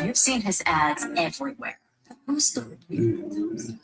You've seen his ads everywhere. Who's the real?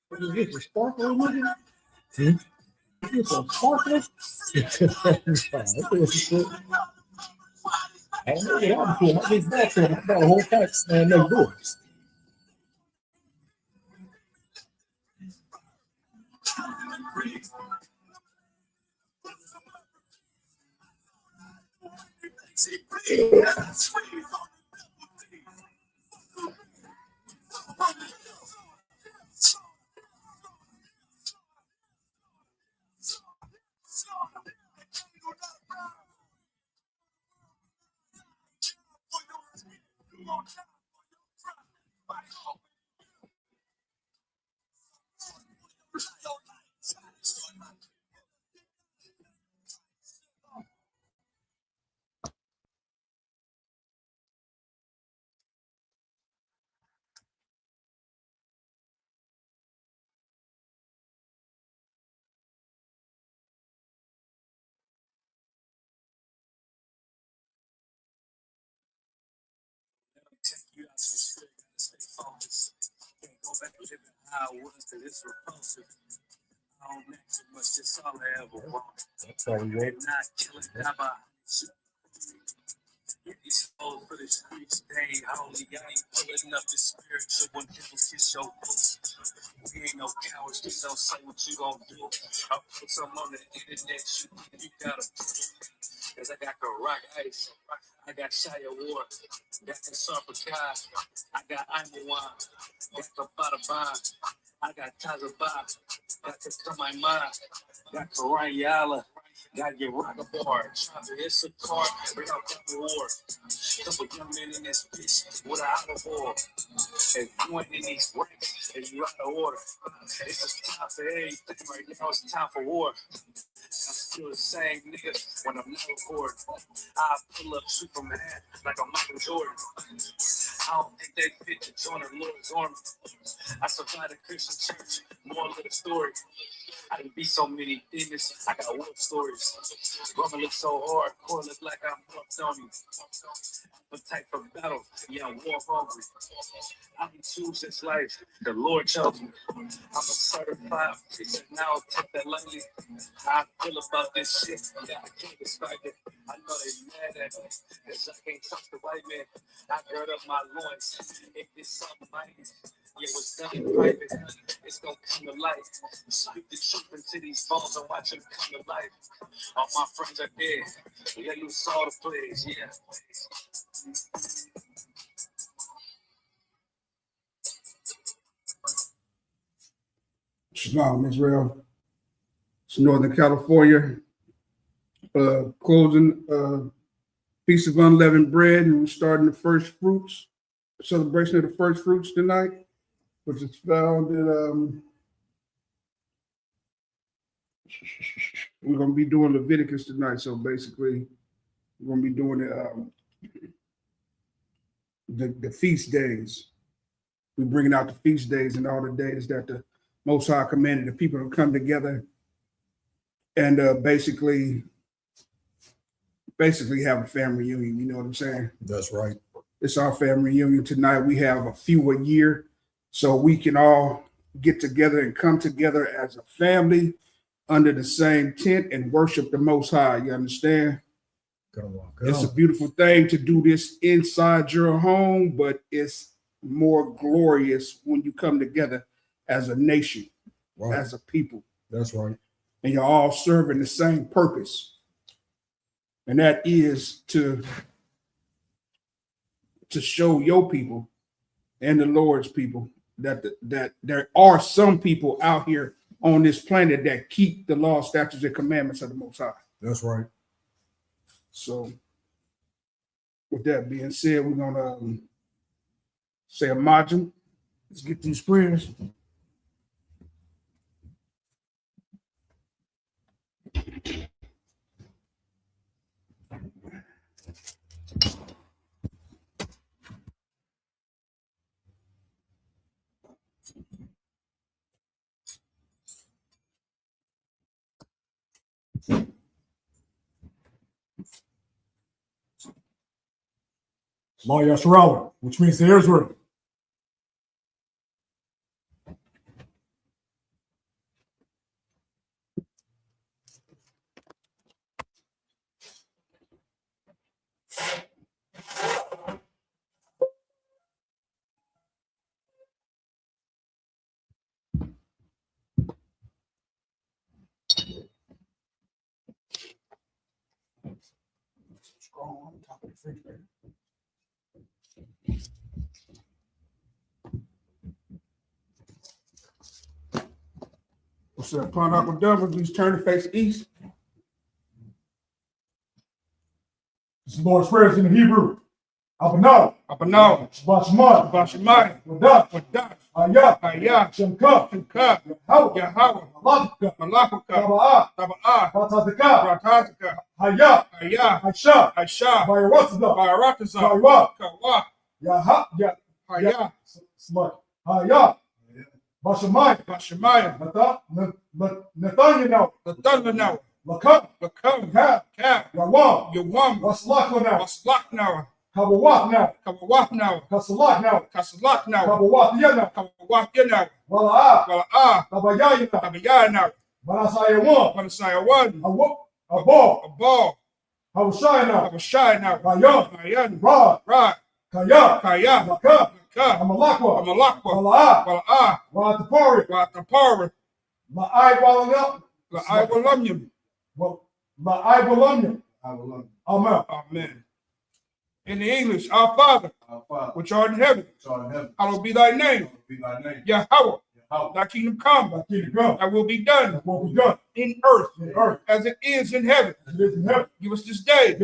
What is this, a sparkler looking? Is this a sparkler? I don't know what I'm doing. I get back to him. I got a whole pack stand next door. You out so strict, gotta stay focused. Can't go back to living how I was, cause it's repulsive. I don't act too much, that's all I ever want. That's all you want. Not killing, die by these souls for the streets, they ain't holy. I ain't pulling up the spiritual when people kiss your boots. We ain't no cowards, just don't say what you gon' do. I'll put some on the internet, you gotta prove. Cause I got rock ice, I got Shia Ward, got the Sarpakai, I got Imawan, got the Bada I got Tazaba, got the Kamaima, got the Rayala, got your rock bar, it's a car, bring out the war. Couple young men in this bitch with an out of war. If you ain't in these ranks, if you out of order, it's just time for everything right now, it's time for war. I'm still the same nigga when I'm not recording. I pull up Superman like I'm Michael Jordan. I don't think they fit to join the Lord's army. I survived a Christian church, moral of the story. I done beat so many demons. I got war stories. Brother look so hardcore, look like I'm hooked on you. But type of battle, yeah, I'm war hungry. I can choose this life. The Lord chose me. I'm a certified preacher now. I'll take that lightly. How I feel about this shit, yeah, I can't describe it. I know they mad at me, cause I can't trust the white man. I gird up my loins. If it's something mighty, yeah, what's done in private, it's gonna come to light. Speak the truth into these bones and watch them come to life. All my friends are dead. Let loose all the plays, yeah. Shalom, Israel. It's Northern California. Closing Feast of Unleavened Bread, and we're starting the first fruits, celebration of the first fruits tonight, which is found in, we're going to be doing Leviticus tonight. So basically, we're going to be doing the feast days. We're bringing out the feast days and all the days that the Most High commanded the people to come together and basically have a family reunion. You know what I'm saying? That's right. It's our family reunion tonight. We have a few a year, so we can all get together and come together as a family under the same tent and worship the Most High. You understand? Come on. It's a beautiful thing to do this inside your home, but it's more glorious when you come together as a nation, Right. as a people. That's right. And you're all serving the same purpose. And that is to show your people and the Lord's people that that there are some people out here on this planet that keep the law, statutes, and commandments of the Most High. That's right. So, with that being said, we're gonna say a margin. Let's get these prayers. Law Yasharawah, which means the heirs were. Strong on top of the refrigerator. What's up, Pond Aqua Double? Please turn to face east. This is the Lord's prayers in the Hebrew. Abanah. Abanah. Shabbat Shemai. Bashemai. Wadah. Wadah. Hayah. Hayah. Shemka. Shemka. Yahweh. Yahweh. Malakika. Malakika. Taba'ah. Taba'ah. Batazika. Ratazika. Hayah. Hayah. Haisha. Haisha. Bayaratzah. Bayaratazah. Kaiwa. Kawa. Yaha. Hayah. Smart. Hayah. Bashamai. Bashemai. Nathaniel. Nathanael. Lakam. Lakam. Kab. Kab. Yawam. Yawam. Waslakna now. Waslaknau. Kabawak now. Kawawaknau. Kasalak now. Kasalaknau. Kabawak now. Kawawakyanau. Wala. Wala'ah. Kabayayina. Kabayanau. Manasayawan. Manasayawan. Abo. Abal. Hawashayana. Kabashayana. Bayan. Bayan. Rod. Rod. Kaya. Kaya. Laka. Ka. Amalakwa. Amalakwa. Wala. Wala'ah. Watapari. Watapara. Ma'ai walanel. La'aiwalamyam. Ma'ai walamya. Amen. Amen. In the English, our Father, which art in heaven, hallowed be thy name. Yahweh, thy kingdom come, thy will be done in earth as it is in heaven. Give us this day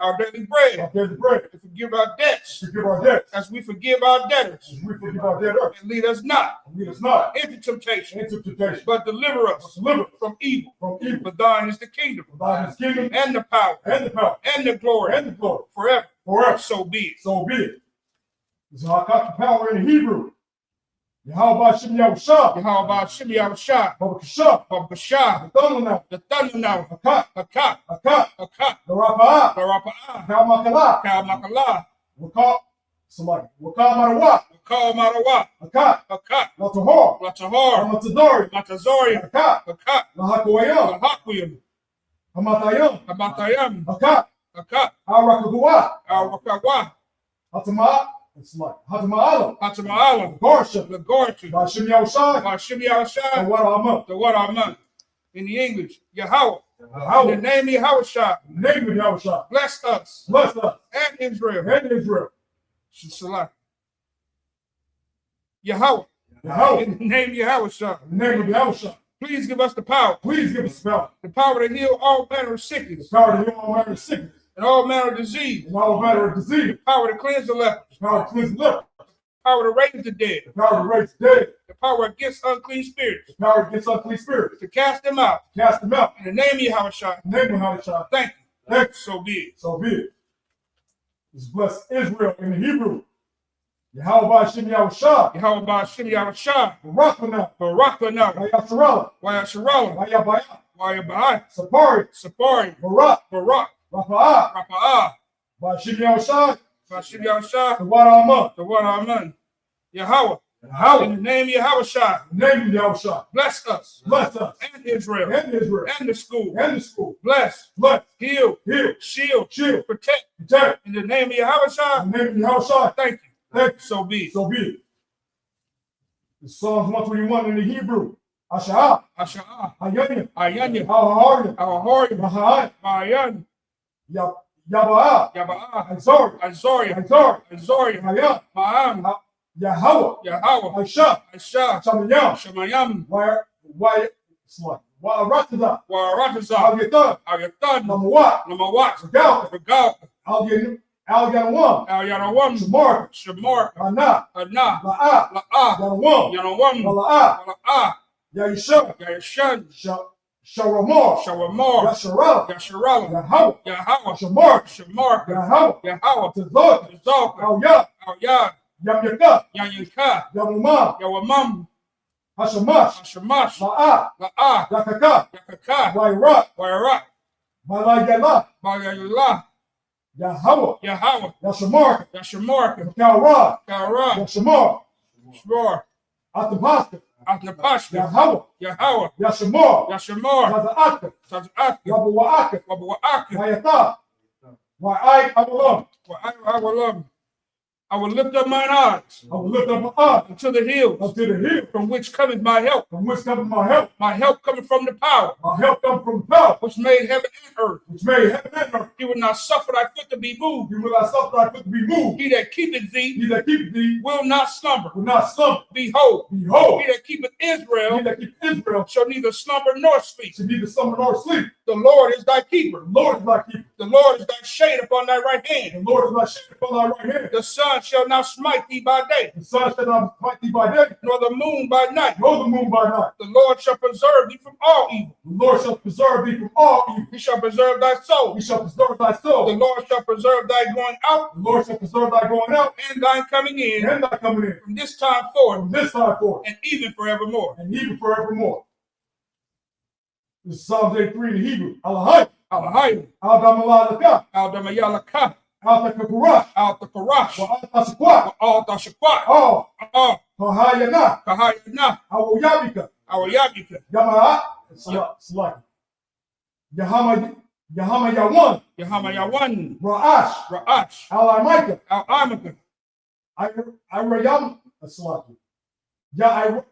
our daily bread, and forgive our debts as we forgive our debtors. And lead us not into temptation, but deliver us from evil. For thine is the kingdom, and the power, and the glory, forever. So be it. So be it. So I got the power in the Hebrew. Yahweh Shem Yahushua. Yahweh Shem Yahushua. Baba Kasha. Baba Kashah. The thunder now. The thunder now. Hakat. Hakat. Hakat. Hakat. The Rapa'ah. The Rapa'ah. Kalmakala. Kal Makalah. Wakal. Somebody. Wakal Marawa. Kal Marawa. Hakat. Hakat. Latahor. Latahor. Hamatadori. Matazorian. Hakat. Hakat. Lahakawayam. Lahakwiam. Hamatayam. Hamatayam. Hakat. Hakat. Arakagua. Al-Wakawa. Hatama. It's like Hatama'ala. Hatama'ala. Gorsha. The Gortu. By Shem Yahushua. By Shem Yahushua. And what I'm The what I'm in the English. Yahweh. In the Yahweh. name of Yahushua. Name of Yahushua. Bless us. Bless us. And Israel. And Israel. Salah. Yahweh. Yahweh. In the name of Yahushua. In the name of Yahushua. Please give us the power. Please give us power. The power to heal all manner of sickness. The power to heal all manner of sickness. And all manner of disease. And all manner of disease. The power to cleanse the lepers. The power to cleanse the leper. The power to raise the dead. The power to raise the dead. The power against unclean spirits. The power against unclean spirits. To cast them out. Cast them out. In the name of Yahushua. In the name of Yahushua. Thank you. Thank you. So be it. So be it. Let's bless Israel in the Hebrew. Yahweh Shem Yahushua. Yahweh Shem Yahushua. Barakana. Barakana. Vayasharala. Wayasharala. Vayabaya. Wayabahai. Sapari. Sapari. Barak. Barak. Rapa'ah. Rapa'ah. Vayashem Yahushua. Shem Yahushua. The what I'm The what I'm Yahweh. Yahweh. In the name of Yahushua. In the name of Yahushua. Bless us. Bless us. And Israel. And Israel. And the school. And the school. Bless. Bless. Heal. Heal. Shield. Shield. Protect. Protect. In the name of Yahushua. In the name of Yahushua. Thank you. Thank you. So be it. So be it. It's Psalms 121 in the Hebrew. Asha'ah. Asha'ah. Hayanya. Ayanya. Al-Hahariya. Ahorim. Maha'ai. Mayan. Yaba'ah. Yaba'ah. Azor. Azoria. Azor. Azoria. Hayah. Ma'am. Yahweh. Yahweh. Aisha. Asha. Shamayam. Shamayam. Why? Wa'arataza. Warataza. Al-Yatan. Ayatan. Namawat. Namawat. Regal. Regal. Al-Yanawam. Al-Yanawam. Shamar. Shamar. Ana. Ana. La'ah. La'ah. Yanawam. Yanawam. Wala'ah. Wala'ah. Yayisha. Yayashan. Sharamar. Shawamar. Yasharala. Yasharala. Yahweh. Yahweh. Shamar. Shamar. Yahweh. Yahweh. Tazok. Tazok. Al-Yah. Al-Yad. Yamyaka. Yanyanka. Yamumam. Yawamam. Hashamash. Shamash. La'ah. La'ah. Yakaka. Yakaka. Wairat. Wairat. Malayala. Bayayullah. Yahweh. Yahweh. Yashamar. Yashamar. Kalra. Kara. Yashamar. Shmor. Atapasta. Atnapashka. Yahweh. Yahweh. Yashamar. Yashamar. Taza'aka. Taz'aka. Yabuwa'aka. Wabu'aka. Wayata. Wa'ai Abalam. I will lift up mine eyes I will lift up my eyes unto the hills, unto the hill, from which cometh my help. from which cometh my help. My help cometh from the power, My help comes from the power, which made heaven and earth. which made heaven and earth. He will not suffer thy foot to be moved. You will not suffer thy foot to be moved. He that keepeth thee He that keepeth thee will not slumber. will not slumber. Behold, Behold, he that keepeth Israel he that keepeth Israel shall neither slumber nor sleep. shall neither slumber nor sleep. The Lord is thy keeper. The Lord is thy keeper. The Lord is thy shade upon thy right hand. The Lord is thy shade upon thy right hand. The sun shall not smite thee by day, The sun shall not smite thee by day, nor the moon by night. nor the moon by night. The Lord shall preserve thee from all evil. The Lord shall preserve thee from all evil. He shall preserve thy soul. He shall preserve thy The soul. Lord shall preserve thy going out The Lord shall preserve thy going out and thine coming in and thy coming in from this time forth from this time forth and even forevermore. and even forevermore. This is Psalms 83 in the Hebrew. Alahai, Alahayim, Al-Damalaka, Al-Damayalaka, Al-Takakurash, Al-Takarash, Al-Tasaqua, Al-Tashakwat, Oh, Al Kahayana, Kahayana, Awuyabika, Awayabika, Yamaha, Salaki, Yahama Yawan, Yahamayawan, Ra'ash, Ra'ash, Al-Amaika, Al-Amaka, Irayam, Salaki, Ya'ira,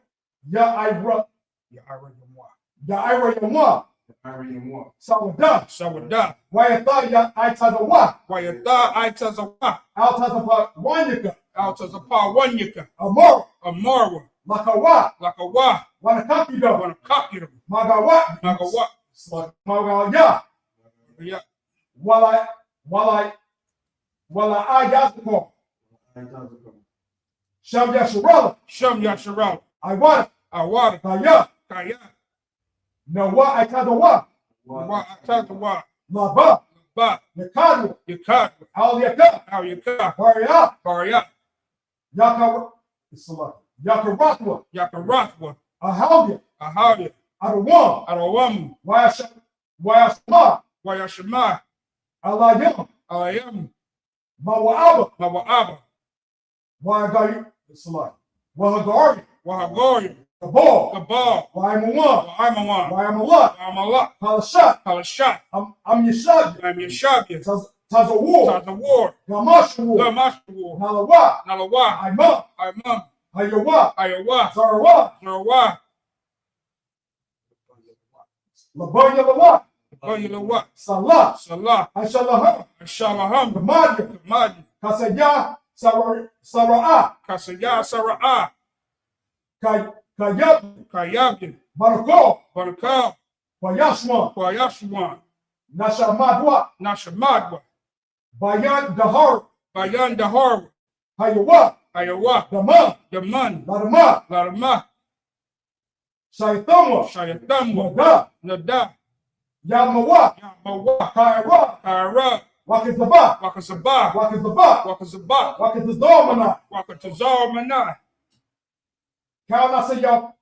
Ya'irayamwa, Sawada, Sawada, Wayata Ya'itazawa, Wayata, Aitazawa, Altazapa Wanyaka, Altazapa, Wanyaka, Amor, Amarwa, Lakawa, Lakawa, Wanakakida, Wanakakira, Magawa, Magawa, Magaya, yeah, Wala Ayazako, Sham Yasharala, Sham Yasharal, Iwana, Awada, Kaya, Kaya, Nawa Itadawa, Wa Atazawa, Laba, Ba, Yakadu, Yakat, Al Yaka, Al Yakat, Baria, Baria, Yaka, Salaki, Yakarakwa, Yakarakwa, Ahalia, Ahalia, Adawam, Adawam, Wayashma, Wayashima, Alayam, Alayam, Mawaaba, Mawaaba, Wahagari, Wahagari, Wahagori, Kabal, Kabal, Waimawan, Waimawan, Waimalak, Wamalak, Palashat, Palashat, Amyashabia, Yeshabia, Tazawar, Tazawar, Gamashawar, Gamashawar, Nalawa, Nalawa, Imam, Imam, Hayawa, Ayawa, Zarawa, Zarawa, Labanya Lawa, Banyalawa, Salah, Salah, Ashalaham, Shalaham, Kamadia, Kamadi, Kasaya, Saraa, Kasaya, Sara'ah, Kayab, Kayabin, Barakal, Barakal, Bayashma, Kwayashwan, Nashamadwa, Nashamadwa, Bayan Dahar, Bayan Dahar, Hayawa, Ayawa, Dama, Yaman, Ladama, Larama, Shaitama, Shayatamwa, Nada, Nada, Yamawa, Yamawa, Kaira, Kaira, Wakizaba, Wakazaba, Wakizaba, Wakazaba, Wakizadormana, Wakatazar Mana, Kaunasaya,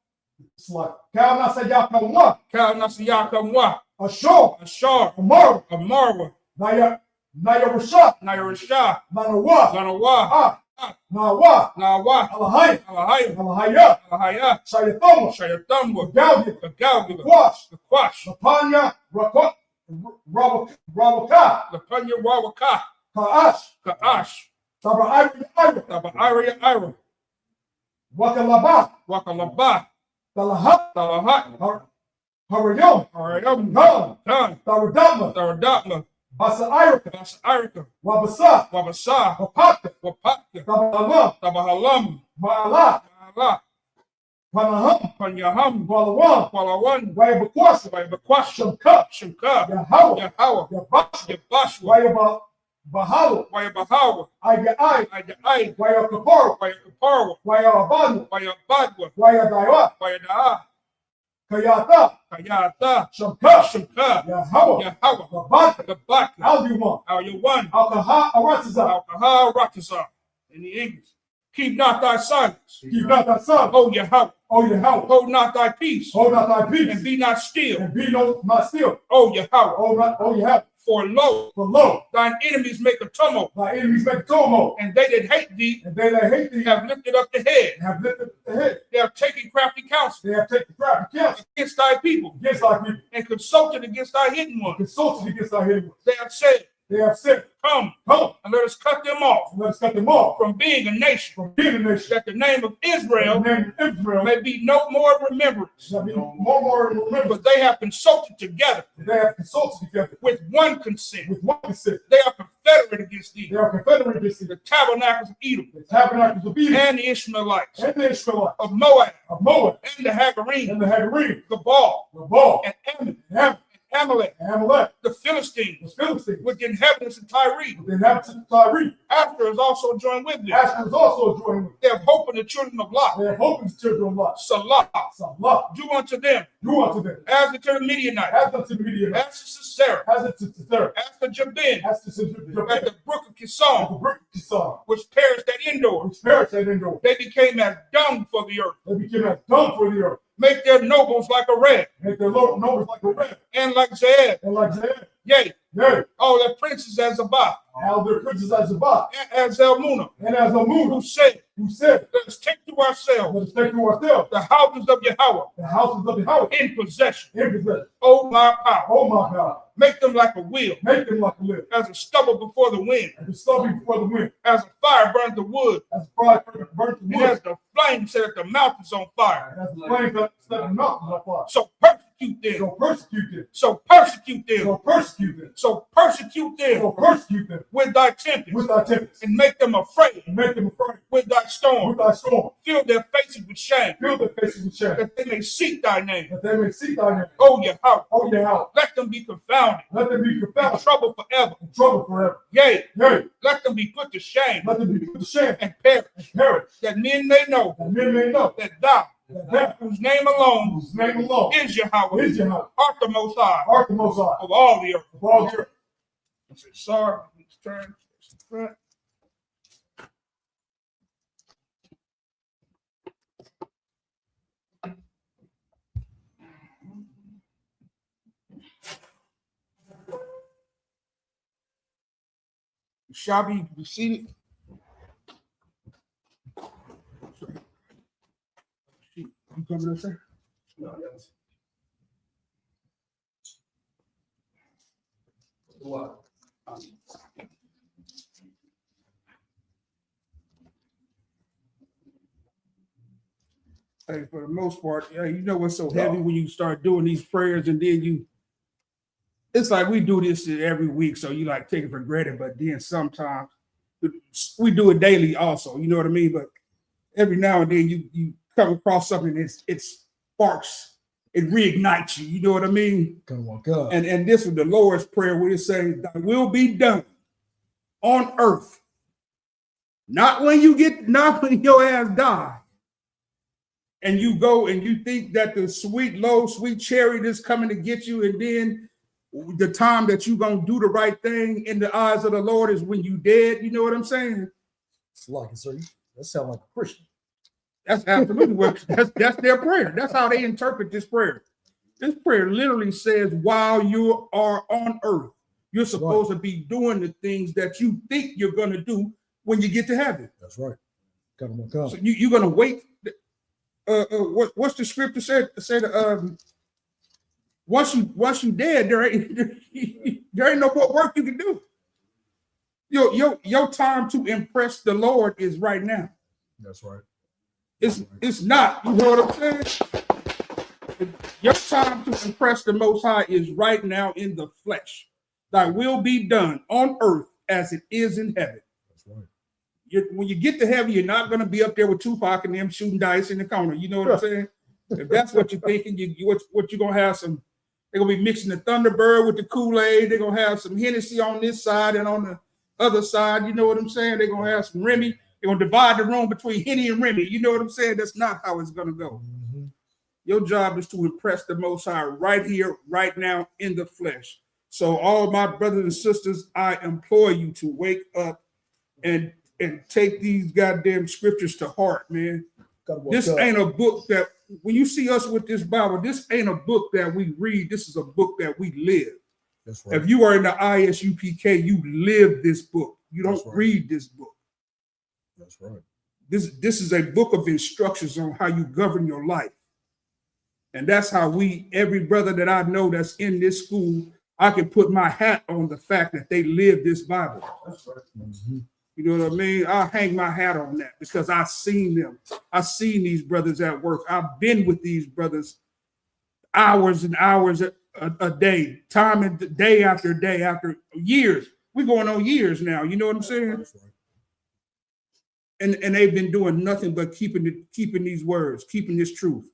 Kaunasaya Kawa, Kal Nasiyakamwa, Ashur, Ashar, Amar, Amarwa, Naya Rusha, Nairashah, Nanawa, Lanawa, Nawa, Nawa, Alahai, Alahaya, Alahaya, Alahaya, Shayatoma, Shayatamwa, Galgi, the Galgula, Quash, the Quash, Lapanya, Rawaka, the Panya Wawaka, Kaash, Kaash, Taba Ira, Taba Ira, Wakalaba, Wakalaba, Talahat, Talahat, Harayom, Arayam, Gan, Tan, Taradama, Taradapma, Basa Irika, Bas Arika, Wabasa, Wabasa, Wapaka, Wapaka, Tabalam, Tabahalam, Maala, Mala, Panaham, Panyaham, Walawan, Walawan, Wayabakwasha, Waibakwash, Shamka, Shimka, Yahawa, Yahawa, Yabasha, Yabashwa, Wayabahawa, Waibahawa, Ayai, Idai, Wayakapara, Waipaparwa, Wayabanu, Wayabadwa, Wayadaiwa, Wayadaa, Kayata, Kayata, Shamka, Shimka, Yahawa, Yahawa, Babaka, the Baka, Aldiwan, Al-Yawan, Alkaha, Aratiza, Alkahal, Rakazar, in the English. Keep not thy silence, keep not thy son, O Yahweh, O Yahweh, hold not thy peace, hold not thy peace, and be not still, and be not still, O Yahweh, O Yahweh, for lo, for lo, thine enemies make a tumult, thy enemies make a tumult, and they that hate thee and they that hate thee have lifted up the head. have lifted the head. They have taken crafty counsel They have taken crafty counsel against thy people, against thy people, and consulted against thy hidden ones. consulted against thy hidden ones. They have said, Come, come, and let us cut them off let us cut them off from being a nation, from being a nation. that the name of In Israel the name of Israel, may be no more remembrance. shall be more remembered. But they have consulted together They have consulted together with one consent. with one consent. They are confederate against thee, They are confederate against the tabernacles of Edom, the tabernacles of Edom and the Ishmaelites, and the Israelites of Moab, of Moab and the Hagarim, and the Hagarim, Gabal, the Baal, and Ammon, and Amalek, Amalek, the the Philistines, Philistines, with the inhabitants of Tyre. the inhabitants of Tyre. After is also joined with them. Ashur is also joining them. They have hope in the children of Lot. They have hope in the children of Lot. Salah, Salah, do unto them do unto them, as the Midianites, as unto the Midianites, as to Sisera, as unto Sisera, as to Jabin, as to at Japan, the brook of at Kishon, the brook of Kishon, which perished at Endor. which perished at Endor. They became as dung for the earth. They became as dung for the earth. Make their nobles like a red, Make their nobles like a red, and like Zeb. and like Zeb. Yea, Yea, all their princes as Zabah, all their princes as Zabah, and as Zalmunna, and as who Amun, said, who said, let us take to ourselves let us take to ourselves the houses of Yahweh the houses of the house in possession. in possession. O my power, Oh my God, make them like a wheel, make them like a lid, as a stubble before the wind, and the stubble before the wind, as a fire burns the wood, as fire burnt the and wood, as the flame set the mountains on fire. and as the flames that set the mountains on fire. So persecute them. So persecute them. So persecute them. So persecute them. So persecute them So persecute them with thy tempest, with thy tempest, and make them afraid and make them afraid with thy storm. with thy storm. Fill their faces with shame, Fill their faces with shame, that they may seek thy name. that they may see thy name. O Yahweh, Oh Yahweh, let them be confounded, let them be in confounded, trouble forever. in trouble forever. Yea, Yea, let them be put to shame let them be put to shame and perish, and perish, that men may know that men may know that thou, that thou, whose name alone whose name alone is Yahweh, is Yahweh, art the most high art the most high of all the earth. of all the earth. I said, sorry, let's turn. Front. shall be seated. You coming up, sir? No, yes. What? Hey, for the most part, yeah, you know what's so heavy when you start doing these prayers and then it's like we do this every week, so you like take it for granted, but then sometimes we do it daily also, you know what I mean? But every now and then you come across something it sparks, it reignites you, you know what I mean? Come on, God. And this is the Lord's Prayer where it says, "Thy will be done on earth." Not when your ass die. And you go and you think that the sweet chariot is coming to get you, and then the time that you're gonna do the right thing in the eyes of the Lord is when you dead. You know what I'm saying? It's like, sir, that sounds like a Christian. That's absolutely what that's their prayer. That's how they interpret this prayer. This prayer literally says, while you are on earth, you're supposed to be doing the things that you think you're gonna do when you get to heaven. That's right. Come on, God. So you're gonna wait. What's the scripture said? Once you dead, there ain't no more work you can do. Your time to impress the Lord is right now. That's right. It's not. You know what I'm saying? Your time to impress the Most High is right now in the flesh. Thy will be done on earth as it is in heaven. That's right. When you get to heaven, you're not going to be up there with Tupac and them shooting dice in the corner. You know what I'm saying? If that's what you're thinking, what you're going to have some, they're going to be mixing the Thunderbird with the Kool-Aid. They're going to have some Hennessy on this side and on the other side. You know what I'm saying? They're going to have some Remy. They're going to divide the room between Henny and Remy. You know what I'm saying? That's not how it's going to go. Mm-hmm. Your job is to impress the Most High right here, right now in the flesh. So all my brothers and sisters, I implore you to wake up and take these goddamn scriptures to heart, man. This ain't a book that, when you see us with this Bible, this ain't a book that we read. This is a book that we live. That's right. If you are in the ISUPK, you live this book. You don't read this book. That's right. This is a book of instructions on how you govern your life. And that's how every brother that I know that's in this school, I can put my hat on the fact that they live this Bible. That's right. Mm-hmm. You know what I mean? I'll hang my hat on that because I've seen them. I've seen these brothers at work. I've been with these brothers hours and hours a day, time and day after years. We're going on years now. You know what I'm saying? That's right. And they've been doing nothing but keeping these words, keeping this truth.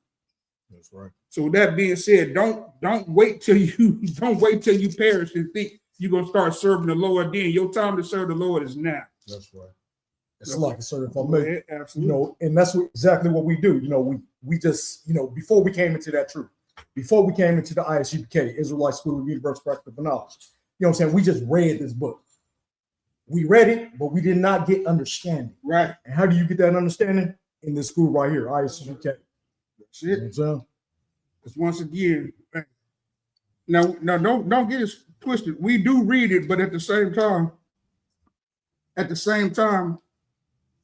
That's right. So with that being said, don't wait till you perish and think you're gonna start serving the Lord then. Your time to serve the Lord is now. That's right. It's like a certain formation. Yeah, absolutely. You know, and that's exactly what we do. You know, we just, you know, before we came into that truth, before we came into the ISUPK, Israelite School of Universal Practical Knowledge, you know what I'm saying? We just read this book. We read it, but we did not get understanding. Right. And how do you get that understanding? In this school right here, ISUPK. That's it. Because once again, now don't get it twisted. We do read it, but at the same time,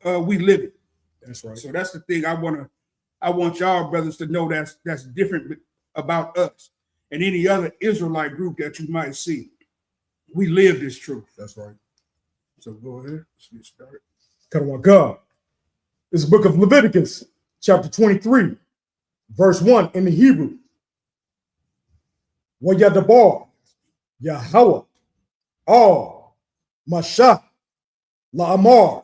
we live it. That's right. So that's the thing I want y'all brothers to know that's different about us and any other Israelite group that you might see. We live this truth. That's right. So go ahead. Let's get started. Come on, God. This is the book of Leviticus, chapter 23, verse 1 in the Hebrew. Wayadabar, Yahweh, All, Mashah, La'amar.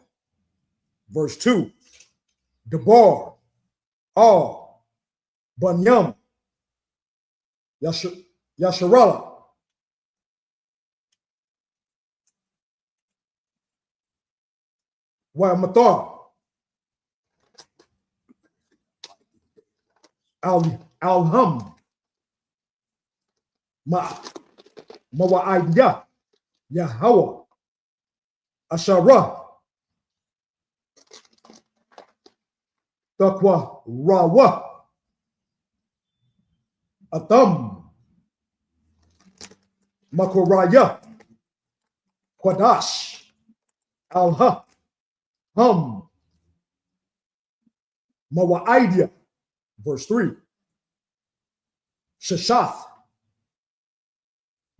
Verse 2, Debar, All, Banyam, Yasharala. Wa'amathar, Alham, Mawa'ayah, Yahweh, Asharah, Taqwa, Rawa, Atham, Makoraya, Quadash, Al-ha, hum, mawaidia, verse 3. Shashath,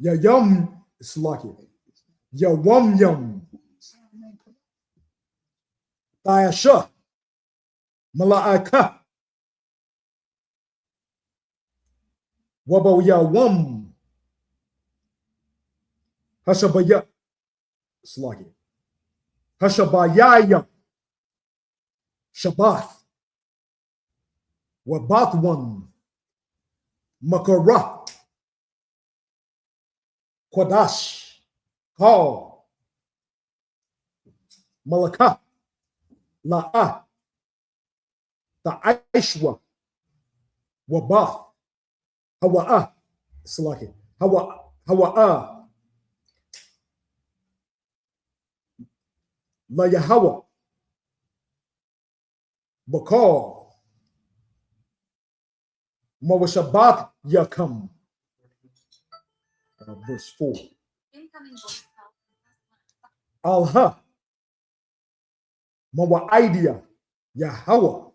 yayum, it's lucky. Yawum yum. Tayasha, malaika. Wabo yawum. Hashabaya, it's lucky. Hashabayaya, Shabbath, Wabathwan, Makara, Quadash, Kal, Malaka, La'ah, Ta'ishwa, Wabath, Hawa'ah, Slaki, Hawa'ah, La Yahweh, Bakal, Mawashabat Yakam. Verse 4. Alha, Mawaidia, Yahweh,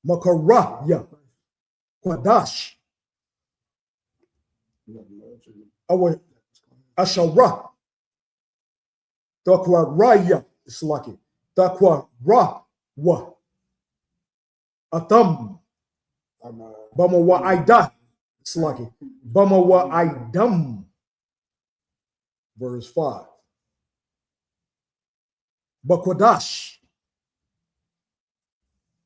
Makarah, Quadash, Awa Asharah, Dakwaraya, it's lucky. Dakwarah, Atam, Bamawa Aida, it's lucky. Bamawa Aidam, verse 5. Bakwadash,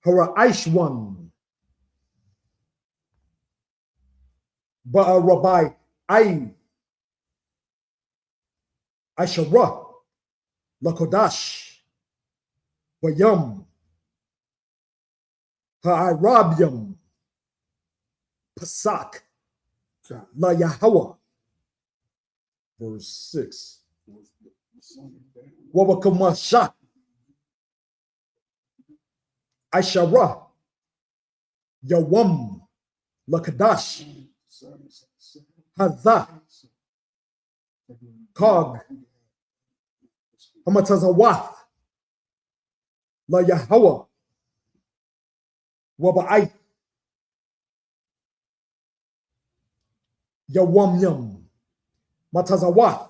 Hara Aishwan, Ba'arabai Ain, Aisharah, Lakodash, Bayam, Ha'arabiam, Pasak, La Yahweh, verse 6. Wabakamasha, Aisharah, Yawam, Lakadash, Hadha, Kog, Hamatazawath, La Yahweh, Waba'ai, Yawam Yam, Matazawath,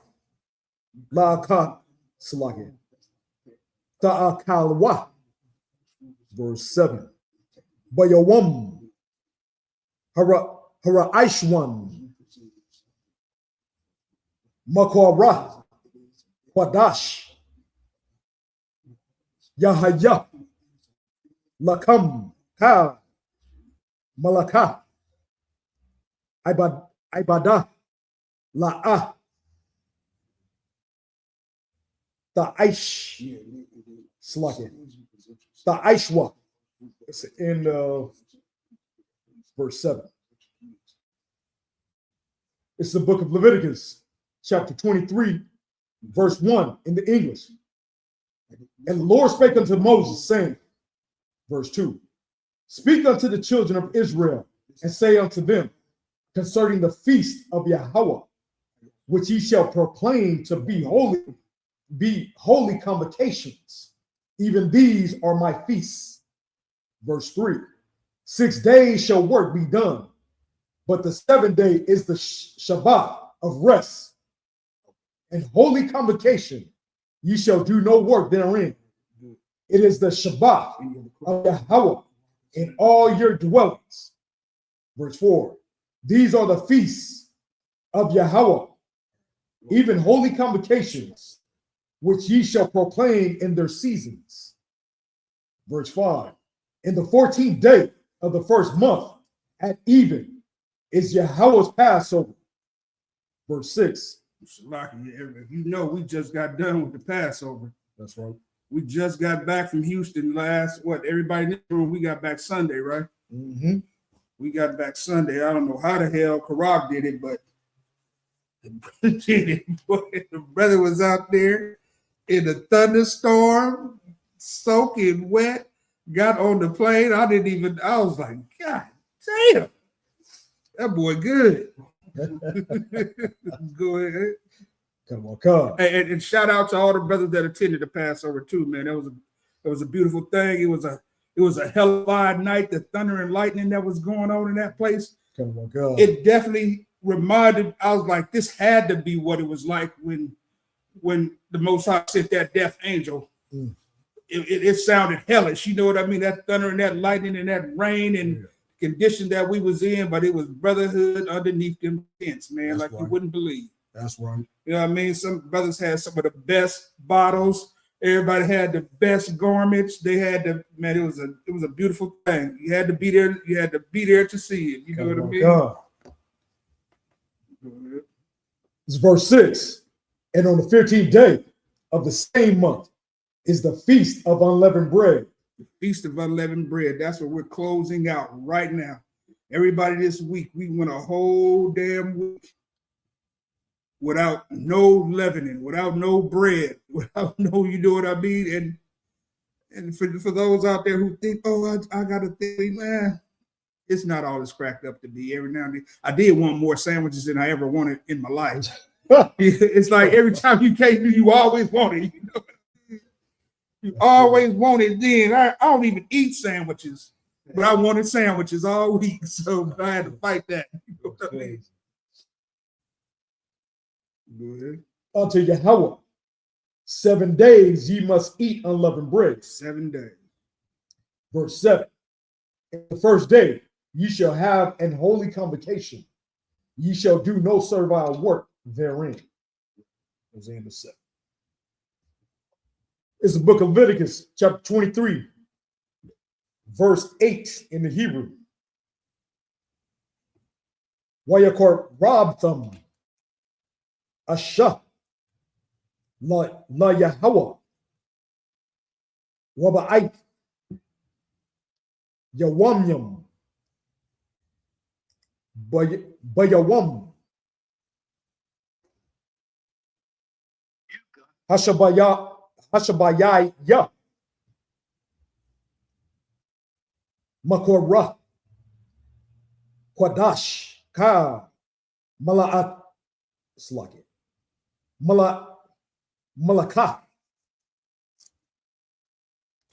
La Ka Slagi, Ta'akalwa, verse 7. Bayawam, Hara Aishwan, Makwara, Quadash, Yahaya, Lakam, Ka, Malaka, Ibadah, La'ah, Ta'ish, Slaki, Ta'ishwa. It's in verse 7. It's the book of Leviticus, chapter 23, verse 1 in the English. And the Lord spake unto Moses, saying, verse 2, speak unto the children of Israel, and say unto them, concerning the feast of Yahweh, which ye shall proclaim to be holy convocations. Even these are my feasts. Verse 3, 6 days shall work be done, but the 7th day is the Shabbat of rest. And holy convocation, ye shall do no work therein. It is the Shabbat of Yahweh in all your dwellings. Verse 4, these are the feasts of Yahweh, even holy convocations, which ye shall proclaim in their seasons. Verse 5, in the 14th day of the first month at even is Yahweh's Passover. Verse 6. You know, we just got done with the Passover. That's right. We just got back from Houston everybody in this room, we got back Sunday, right? Mm-hmm. We got back Sunday. I don't know how the hell Karak did it, but the brother was out there in a thunderstorm, soaking wet, got on the plane. I was like, God damn, that boy good. Go ahead. Come on, come. And shout out to all the brothers that attended the Passover too, man. It was a beautiful thing. It was a hellified night. The thunder and lightning that was going on in that place. Come on, come. It definitely reminded. I was like, this had to be what it was like when the Most High sent that death angel. Mm. It sounded hellish. You know what I mean? That thunder and that lightning and that rain and condition that we was in, but it was brotherhood underneath them tents, man. That's like right. You wouldn't believe. That's right. You know what I mean? Some brothers had some of the best bottles. Everybody had the best garments. They had the man. It was a beautiful thing. You had to be there. You had to be there to see it. You know what I mean? God. It's verse 6. And on the 15th day of the same month is the feast of unleavened bread. The Feast of Unleavened Bread. That's what we're closing out right now. Everybody this week, we went a whole damn week without no leavening, without no bread, without no, you know what I mean? And for those out there who think, oh, I got to think, man, it's not all it's cracked up to be. Every now and then, I did want more sandwiches than I ever wanted in my life. It's like every time you came, you always wanted, you know? You always wanted. Then I don't even eat sandwiches, but I wanted sandwiches all week, so I had to fight that. You know what I mean? Go ahead. Unto Yahweh, 7 days ye must eat unleavened bread. 7 days. Verse 7. And the first day ye shall have an holy convocation. Ye shall do no servile work therein. Hosea 7. It's the book of Leviticus, chapter 23, verse 8 in the Hebrew. Wayakor Rabtham Asha La Yahweh Waba'ait Yawamyam Bayawam Hashabaya Ya Makorah Kwadash Ka Mala'at Slaki Malakah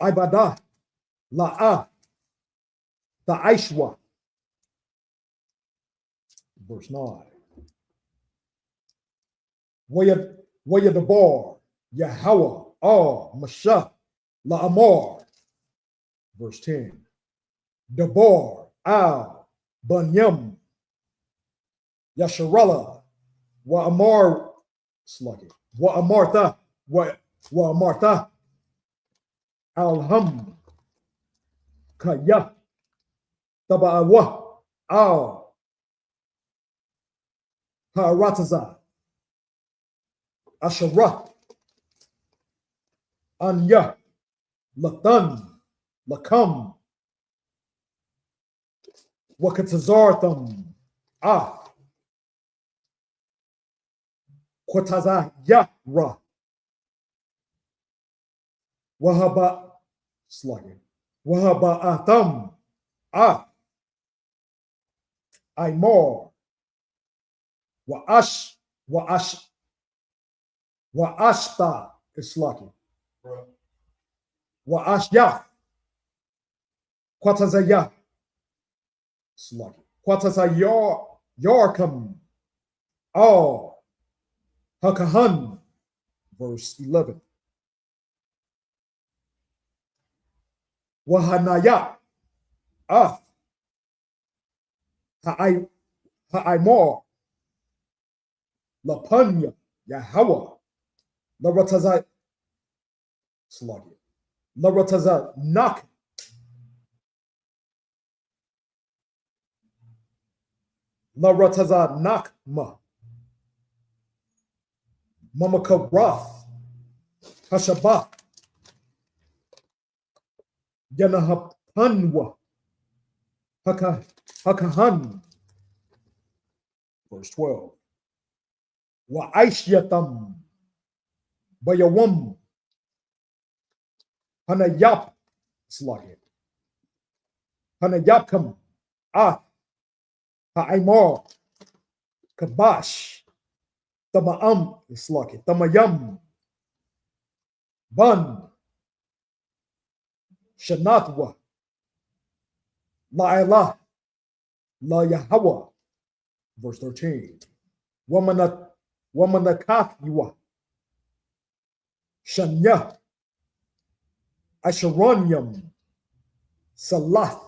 Ibadah La'ah Ta'ishwa. Verse 9. Wayadabar Yahweh Mashah La'amar. Verse 10. Dabar Al Banyam Yasharala Wa Amar Sluggy Wa Amartha Wa Amartha Alham Kaya Taba'awa Al Harataza Asharah Anya Latan Lakam Wakatazartham Kwataza Yahra Wahaba Slugging Wahaba Atham Aimor Wa'ashta is slugging Wa'ashyah Kwatazayah slugging Kwatazayar Yarkam all Hakahan. Verse 11. Wahanaya Ha'aimor Lapanya Yahweh Larataza Sluggy Larataza Nak Larataza Nakma Mamaka Rath Hashabah Yanahapanwa Hakahan. Verse 12. Wa Aishyatam Bayawam Hanayap Sluggy Hanayapkam Ha'aimor Kabash Tama'am, Slaki, Tamayam, Bun, Shanatwa, La Ilah, La Yahweh. Verse 13. Wamanakathwa, Shanya, Asheronium, Salath,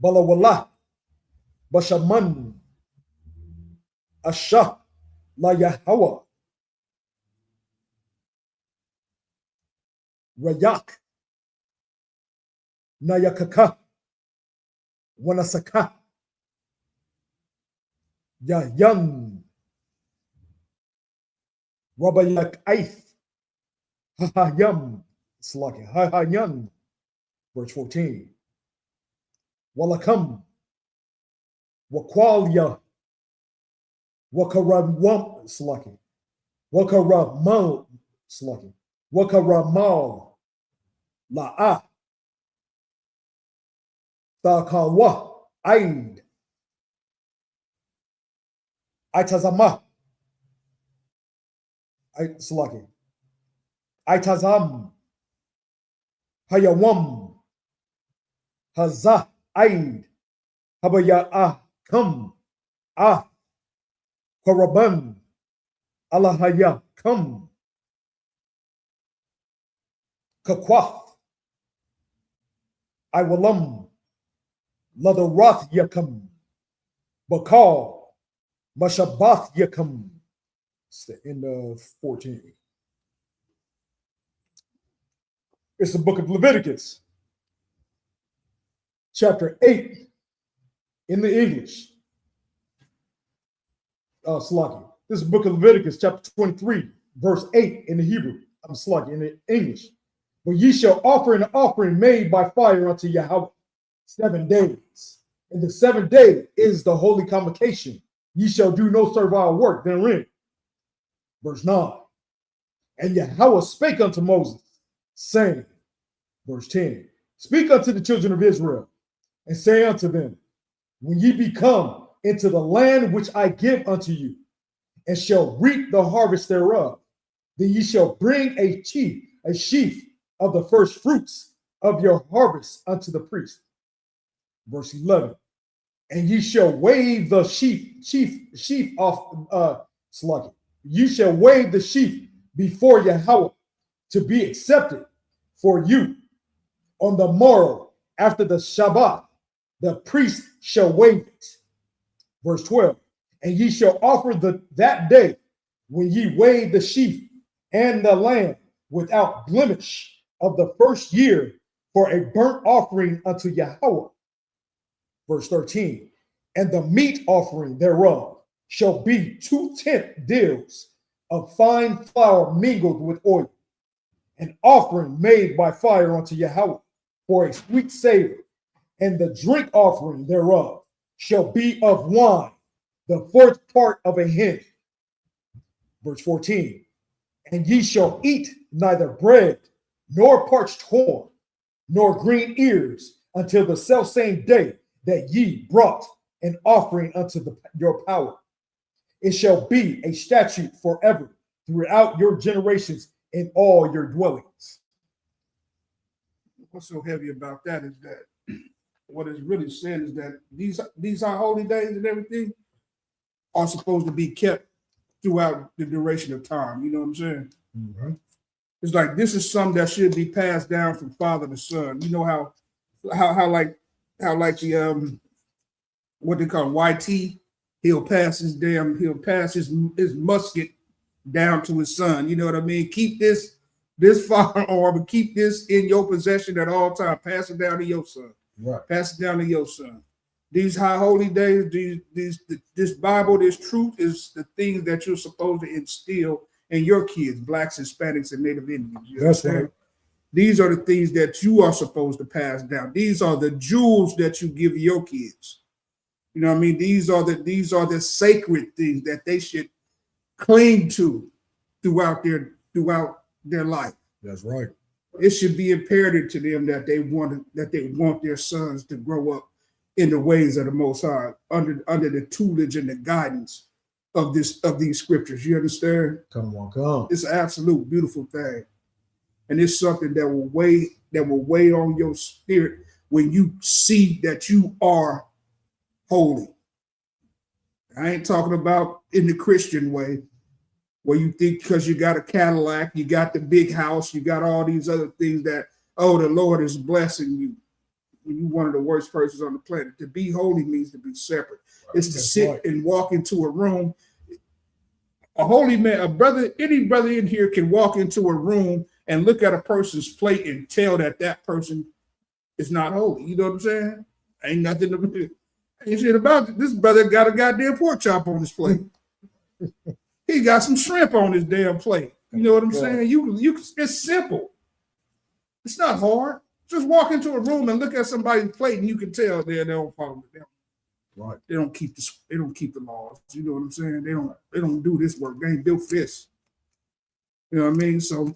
Balawala, Bashaman, Ashah, La Yahweh, Rayak, Nayakaka, Wanasaka, Yayan, Rabayak Aith, Hahayam, Slaki, Hahayan, verse 14. Walakam, Wakwalia, Wakaramwam, Slaki, Wakaramal, Slaki, Wakaramal, La'ah, Takawa, Aid, Itazama, Slaki, Itazam, Hayawam, Hazah, Aid, Habaya, Kam, Karaban, Allahaya, Kam, Kakwaf, Iwalam, Ladaroth Yakam, Bakal, Mashabath Yakam. It's the end of 14. It's the book of Leviticus, chapter 8 in the English. Sluggy. This is the book of Leviticus, chapter 23, verse 8 in the Hebrew. I'm sluggy in the English. But ye shall offer an offering made by fire unto Yahweh 7 days. And the 7th day is the holy convocation. Ye shall do no servile work therein. Verse 9. And Yahweh spake unto Moses, saying, verse 10, speak unto the children of Israel, and say unto them, when ye be come into the land which I give unto you, and shall reap the harvest thereof, then ye shall bring a sheaf of the first fruits of your harvest unto the priest. Verse 11, and ye shall wave the sheaf off, sluggy. You shall wave the sheaf before Yahweh to be accepted for you. On the morrow, after the Shabbat, the priest shall wave it. Verse 12, and ye shall offer that day when ye wave the sheaf and the lamb without blemish of the first year for a burnt offering unto Yahweh. Verse 13, and the meat offering thereof shall be 2/10 deals of fine flour mingled with oil, an offering made by fire unto Yahweh for a sweet savor, and the drink offering thereof shall be of wine, the 4th part of a hin. Verse 14, and ye shall eat neither bread, nor parched corn, nor green ears, until the selfsame day that ye brought an offering unto your power. It shall be a statute forever throughout your generations in all your dwellings. What's so heavy about that is that what it's really saying is that these are holy days and everything are supposed to be kept throughout the duration of time. You know what I'm saying? Mm-hmm. It's like this is something that should be passed down from father to son. You know how like the what they call YT, he'll pass his musket down to his son. You know what I mean? Keep this firearm, keep this in your possession at all times. Pass it down to your son. Right. Pass it down to your son. These high holy days, this Bible, this truth is the things that you're supposed to instill in your kids, blacks, Hispanics, and Native Indians. That's right. These are the things that you are supposed to pass down. These are the jewels that you give your kids. You know what I mean? These are the sacred things that they should cling to throughout their life. That's right. It should be imperative to them that they want their sons to grow up in the ways of the Most High, under the tutelage and the guidance of these scriptures. You understand? Come on, come. It's an absolute beautiful thing, and it's something that will weigh on your spirit when you see that you are holy. I ain't talking about in the Christian way, where you think because you got a Cadillac, you got the big house, you got all these other things that, oh, the Lord is blessing you. You're one of the worst persons on the planet. To be holy means to be separate. It's to sit and walk into a room. A holy man, a brother, any brother in here can walk into a room and look at a person's plate and tell that that person is not holy. You know what I'm saying? Ain't nothing to do. Ain't shit about it. This brother got a goddamn pork chop on his plate. He got some shrimp on his damn plate. You know what I'm saying? It's simple. It's not hard. Just walk into a room and look at somebody's plate, and you can tell they don't follow them. Right. They don't keep the laws. You know what I'm saying? They don't do this work. They ain't built for this. You know what I mean? So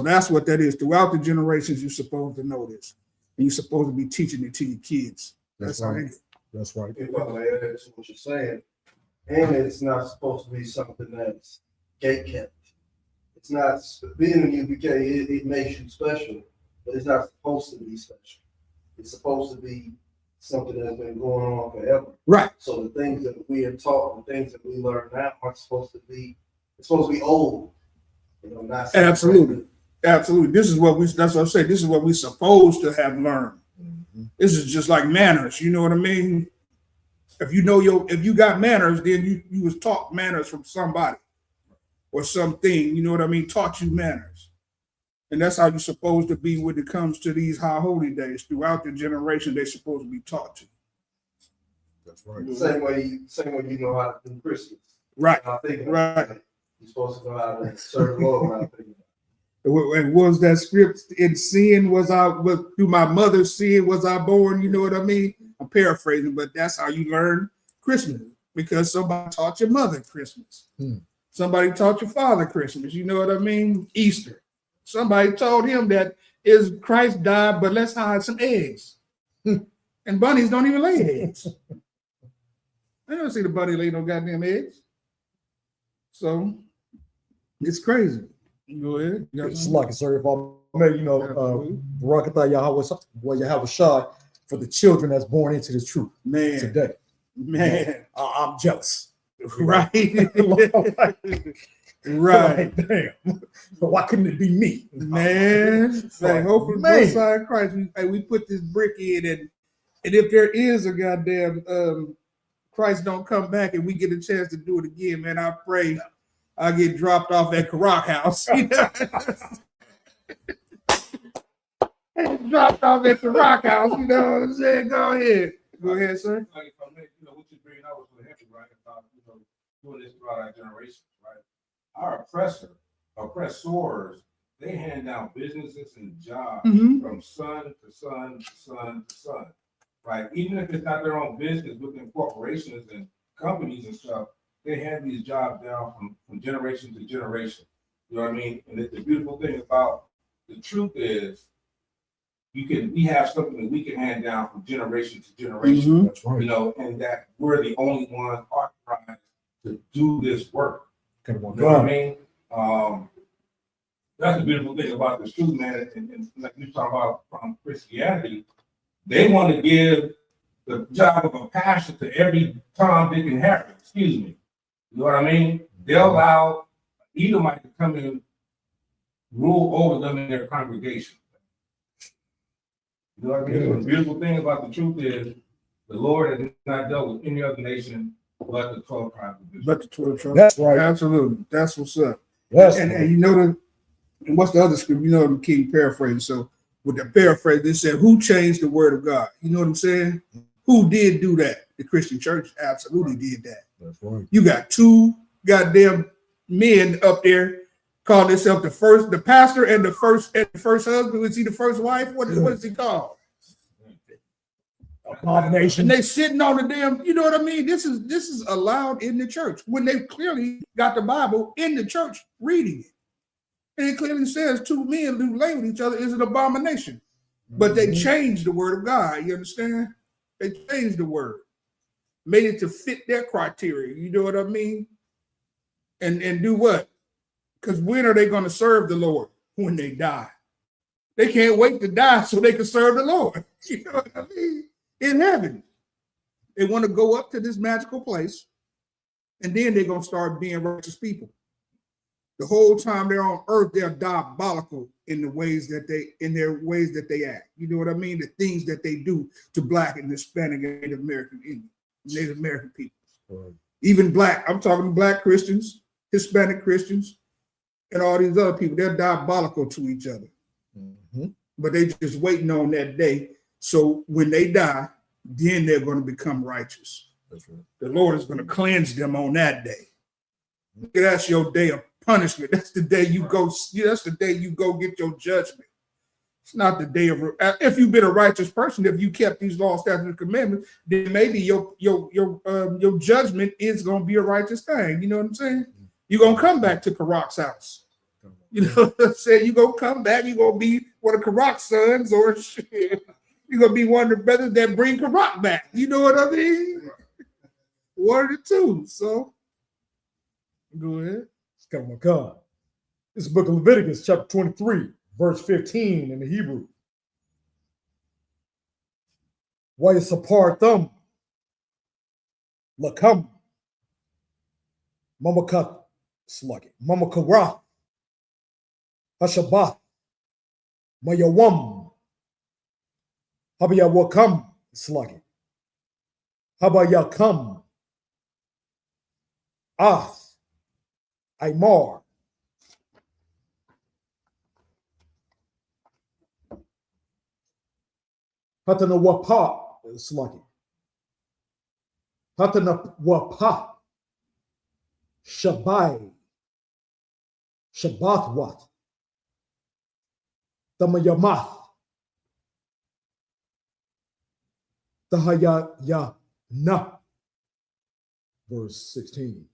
that's what that is. Throughout the generations, you're supposed to know this, and you're supposed to be teaching it to your kids. That's right. That's right. Well, that's what you're saying. And it's not supposed to be something that's gate-kept. It's not, being in UBK, it makes you special, but it's not supposed to be special. It's supposed to be something that's been going on forever. Right. So the things that we are taught, the things that we learn now aren't supposed to be, it's supposed to be old. You know, not Absolutely. Absolutely. That's what I'm saying. This is what we're supposed to have learned. Mm-hmm. This is just like manners. You know what I mean? If you got manners, then you was taught manners from somebody or something, you know what I mean? Taught you manners. And that's how you're supposed to be when it comes to these high holy days. Throughout the generation, they're supposed to be taught to. That's right. Same way you know how to do Christmas. Right. Right. You're supposed to know how to serve the Lord. And was that script in sin through my mother's sin was I born? You know what I mean? I'm paraphrasing, but that's how you learn Christmas, because somebody taught your mother Christmas. Somebody taught your father Christmas. You know what I mean? Easter. Somebody told him that is Christ died, but let's hide some eggs. And bunnies don't even lay eggs. I don't see the bunny lay no goddamn eggs. So it's crazy. Go ahead. It's like a sir, if I may, Barakatah Yahweh Shah for the children that's born into the truth today. Man, I'm jealous. Right. Right. Damn. Why couldn't it be me? Man. Like, hopefully, both sides of Christ, we put this brick in, and if there is a goddamn Christ don't come back and we get a chance to do it again, man, I pray I get dropped off at Karak House. Dropped off at the Rock House, you know what I'm saying? Go ahead, sir. Like, what you bring out was really heavy, right? About doing this throughout our generations, right? Our oppressors, they hand down businesses and jobs from son to son to son to son, right? Even if it's not their own business within corporations and companies and stuff, they hand these jobs down from generation to generation. You know what I mean? And the beautiful thing about the truth is, we have something that we can hand down from generation to generation. That's right. And that we're the only ones authorized to do this work. You know what I mean? That's the beautiful thing about this truth, man. And like you talk about from Christianity, they want to give the job of a pastor to every Tom, Dick, and Harry. Excuse me. You know what I mean? They'll allow Edomite to come and rule over them in their congregation. You know what I mean? So the beautiful thing about the truth is the Lord has not dealt with any other nation but the 12 tribes of Israel. But the 12 tribes. That's right. Absolutely. That's what's up. Yes. And and what's the other script? The King paraphrase. So with the paraphrase, they said, who changed the word of God? You know what I'm saying? Who did do that? The Christian church absolutely did that. That's right. You got two goddamn men up there calling themselves the pastor and the first husband. Was he the first wife? What is he called? Abomination. And they sitting on the damn, you know what I mean? This is allowed in the church when they clearly got the Bible in the church reading it. And it clearly says two men who lay with each other is an abomination. But they changed the word of God. You understand? They changed the word. made it to fit their criteria. You know what I mean? And do what? Because when are they going to serve the Lord? When they die. They can't wait to die so they can serve the Lord. You know what I mean? In heaven. They want to go up to this magical place, and then they're going to start being righteous people. The whole time they're on earth, they're diabolical in their ways that they act. You know what I mean? The things that they do to Black and Hispanic and Native American people. Right. Even Black, I'm talking Black Christians, Hispanic Christians, and all these other people. They're diabolical to each other. Mm-hmm. But they just waiting on that day. So when they die, then they're going to become righteous. That's right. The Lord is going to cleanse them on that day. That's your day of punishment. That's the day you go. That's the day you go get your judgment. It's not the day of. If you've been a righteous person, if you kept these laws, statutes, and commandments, then maybe your judgment is going to be a righteous thing. You know what I'm saying? You're going to come back to Karak's house. You know what I'm saying? You're going to come back. You're going to be one of Karak's sons, or you're going to be one of the brothers that bring Karak back. You know what I mean? One of the two. So go ahead. Oh my God. This is the book of Leviticus, chapter 23, verse 15 in the Hebrew. Wayasapartham Lakam Mamakat Slugget Mamakara Hashabath Mayawam Habayawakam Slugget Habayakam Ath Aymar Hatana Wapa Sluggy Hatana Wapa Shabai Shabbathwat Tamayamath Tahaya Na verse 16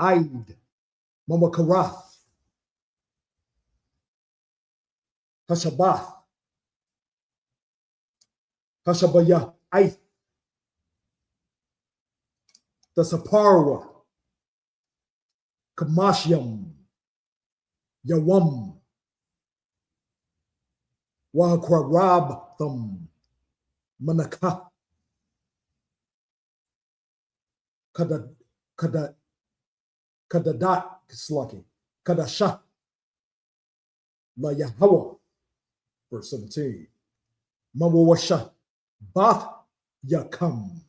Aid Mamakarath Hashabath Hashabaya Aith the Saparwa Kamashyam Yawam Wahakwarab Thum Manaka Kadadat Slaki Kadasha La Yahweh verse 17 Mawasha Bath Yakam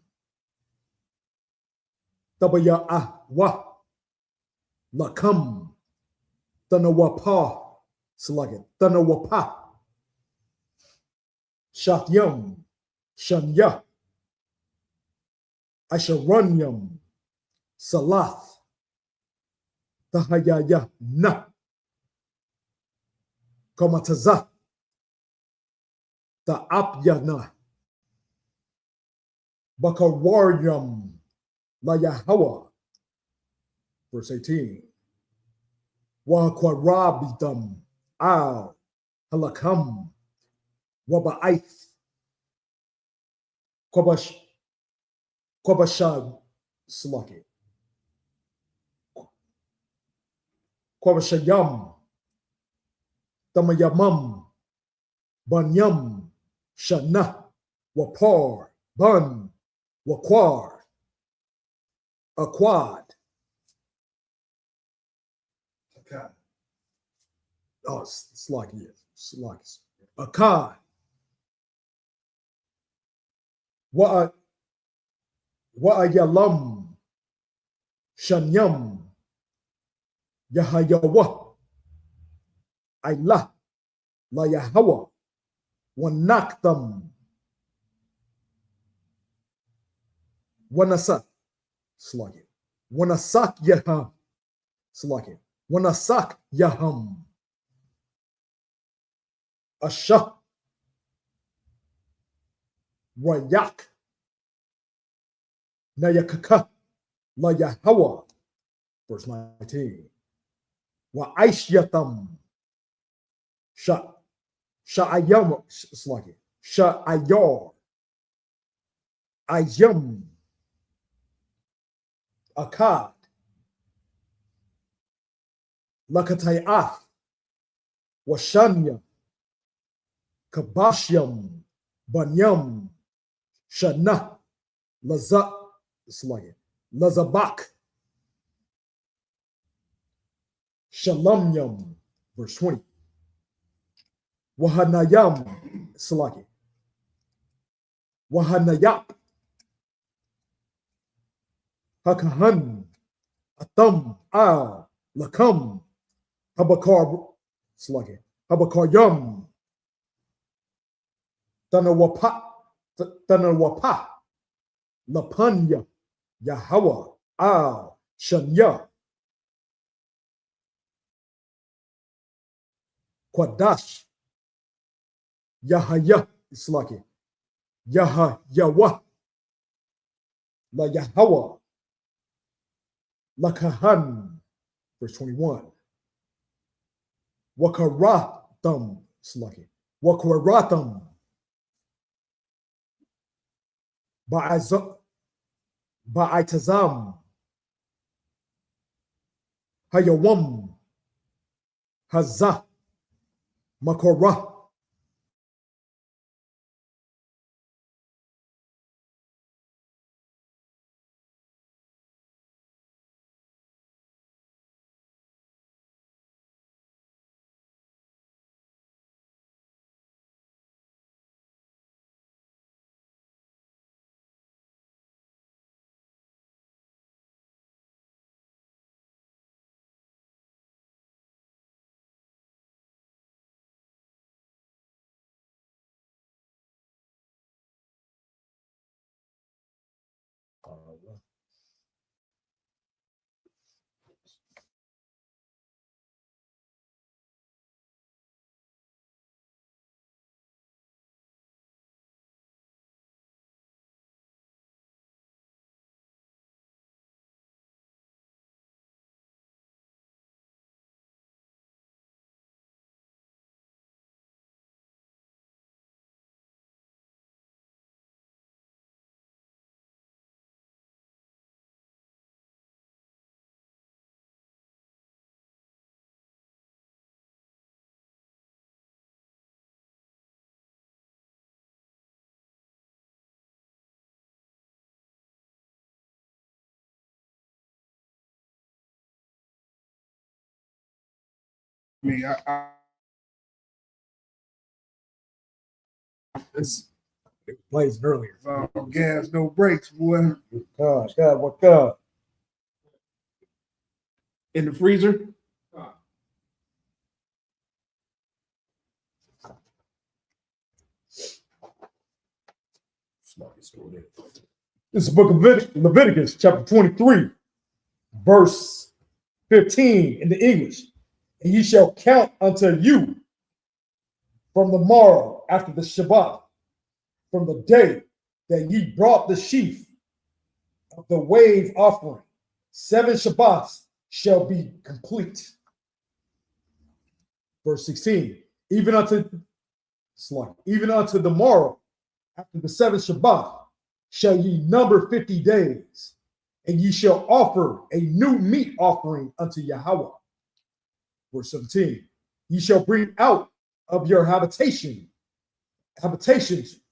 Tabaya Ahwa Lakam Tanawapa Slugget Tanawapa Shatyam Shanya Asharanyam Salath Tahayaya Na Komataza Ta'apyana Bakawaryam La Yahawa verse 18 Wakwarabitam Al Halakam Waba'ith Kwabashad Slaki Kwabashayam Tamayamam Banyam Shana Wapar Bun Wakwar Aquad. Okay. Oh, Slaki, yes. Slaki. Akkad. Wa'ayalam Shanyam Yahayawa Aylah La Yahawa Wanaktam Wanasak Sluggy Wanasak Yaham Sluggy Wanasak Yaham Ashah Wayak Nayakaka La Yahawa verse 19 Wa Aishyatam Sha'ayam Sluggy Sha'ayor Ayam, Akkad, Lakatayath, Washanya, Kabashyam, Banyam, Shana, Lazak, it's like it, Lazabak, Shalamyam, verse 20. Wahanayam, it's like it, Wahanayap, Hakahan, Atam, Al, Lakam, Habakar, it's like it, Habakaryam, Tanawapa, Lapanya, Yahweh, Al, Shanya, Quadash, Yahaya, it's like it, Yahayawa, La Yahweh, La Kahan, verse 21. Wakaratham, it's like it, Wakaratham, Ba'itazam, Hayawam, Hazah, Makorah. Me, This it plays earlier. gas, no brakes, boy. God, what God? In the freezer. This is the book of Leviticus, chapter 23, verse 15 in the English. And ye shall count unto you from the morrow after the Shabbat, from the day that ye brought the sheaf of the wave offering. 7 Shabbats shall be complete. Verse 16, even unto the morrow after the 7th Shabbat shall ye number 50 days, and ye shall offer a new meat offering unto Yahweh. Verse 17, ye shall bring out of your habitations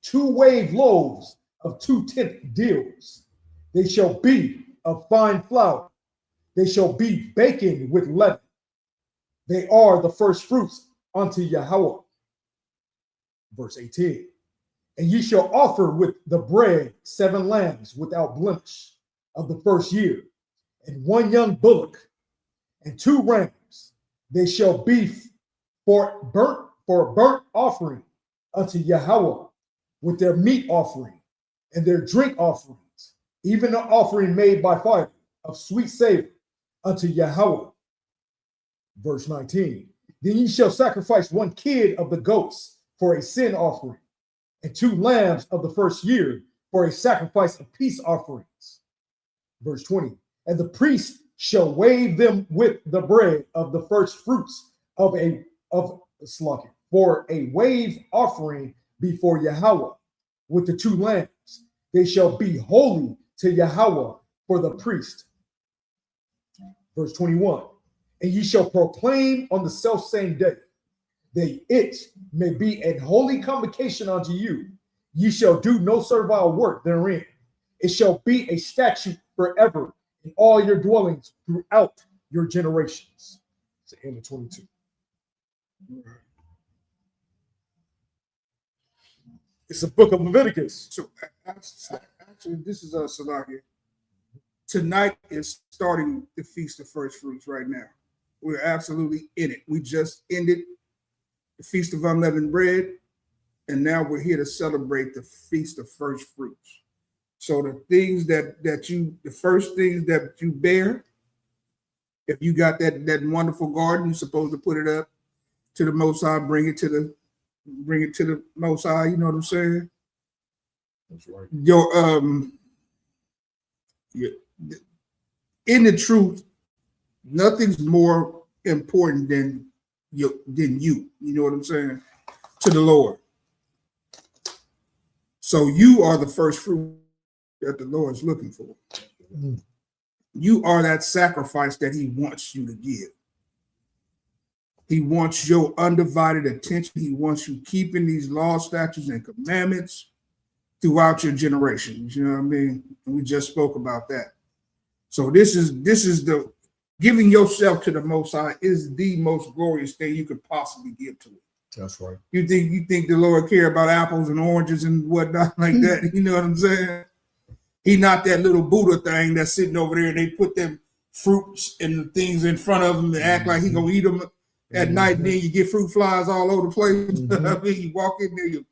2 wave loaves of 2/10 deals. They shall be of fine flour. They shall be baken with leaven. They are the first fruits unto Yahweh. Verse 18, and ye shall offer with the bread 7 lambs without blemish of the first year, and 1 young bullock, and 2 rams. They shall be for a burnt offering unto Yahweh, with their meat offering and their drink offerings, even an offering made by fire of sweet savor unto Yahweh. Verse 19, then ye shall sacrifice 1 kid of the goats for a sin offering, and 2 lambs of the first year for a sacrifice of peace offerings. Verse 20, and the priest shall wave them with the bread of the first fruits of for a wave offering before Yahweh, with the 2 lambs, They shall be holy to Yahweh for the priest. Verse 21. And ye shall proclaim on the selfsame day that it may be an holy convocation unto you. Ye shall do no servile work therein. It shall be a statute forever in all your dwellings throughout your generations. It's the end of 22. It's the book of Leviticus. So actually, this is Salakia. Tonight is starting the Feast of First Fruits right now. We're absolutely in it. We just ended the Feast of Unleavened Bread, and now we're here to celebrate the Feast of First Fruits. So the things the first things that you bear, if you got that wonderful garden, you're supposed to put it up to the Most High, bring it to the Most High. You know what I'm saying? That's right. In the truth, nothing's more important than you. You know what I'm saying? To the Lord. So you are the first fruit that the Lord is looking for. Mm. You are that sacrifice that he wants you to give. He wants your undivided attention. He wants you keeping these laws, statutes, and commandments throughout your generations. You know what I mean? And we just spoke about that. So this is the giving yourself to the Most High is the most glorious thing you could possibly give to it. That's right. You think the Lord care about apples and oranges and whatnot like that? You know what I'm saying? He not that little Buddha thing that's sitting over there and they put them fruits and the things in front of him and act like he gonna eat them at night, and then you get fruit flies all over the place. I mean, you walk in there, you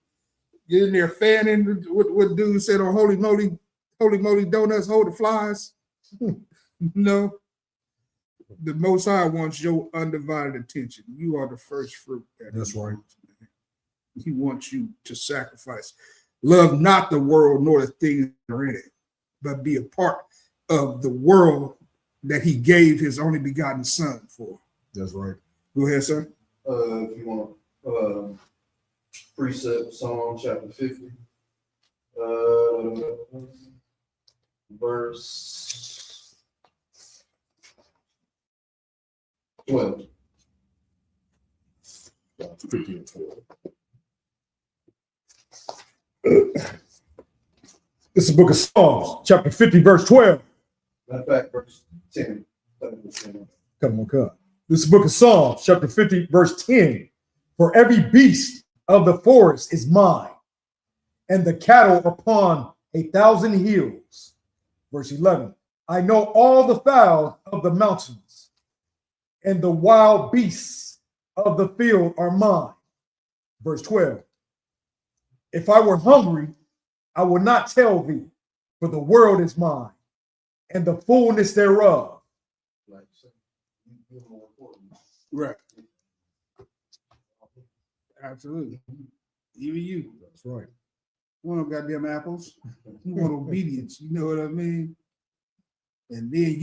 get in there fanning. What dude said on Holy Moly Donuts, hold the flies. No, the Most High wants your undivided attention. You are the first fruit. That's right. He wants you to sacrifice. Love not the world nor the things that are in it, but be a part of the world that he gave his only begotten son for. That's right. Go ahead, sir. If you want precept Psalm chapter 50, verse 12. 50 and 12. This is the book of Psalms, chapter 50, verse 12. Matter of fact, verse 10. Come on, come. This is the book of Psalms, chapter 50, verse 10. For every beast of the forest is mine, and the cattle upon 1,000 hills. Verse 11. I know all the fowls of the mountains, and the wild beasts of the field are mine. Verse 12. If I were hungry, I will not tell thee, for the world is mine, and the fullness thereof. Right. Absolutely. Even you. That's right. You want goddamn apples. You want obedience. You know what I mean? And then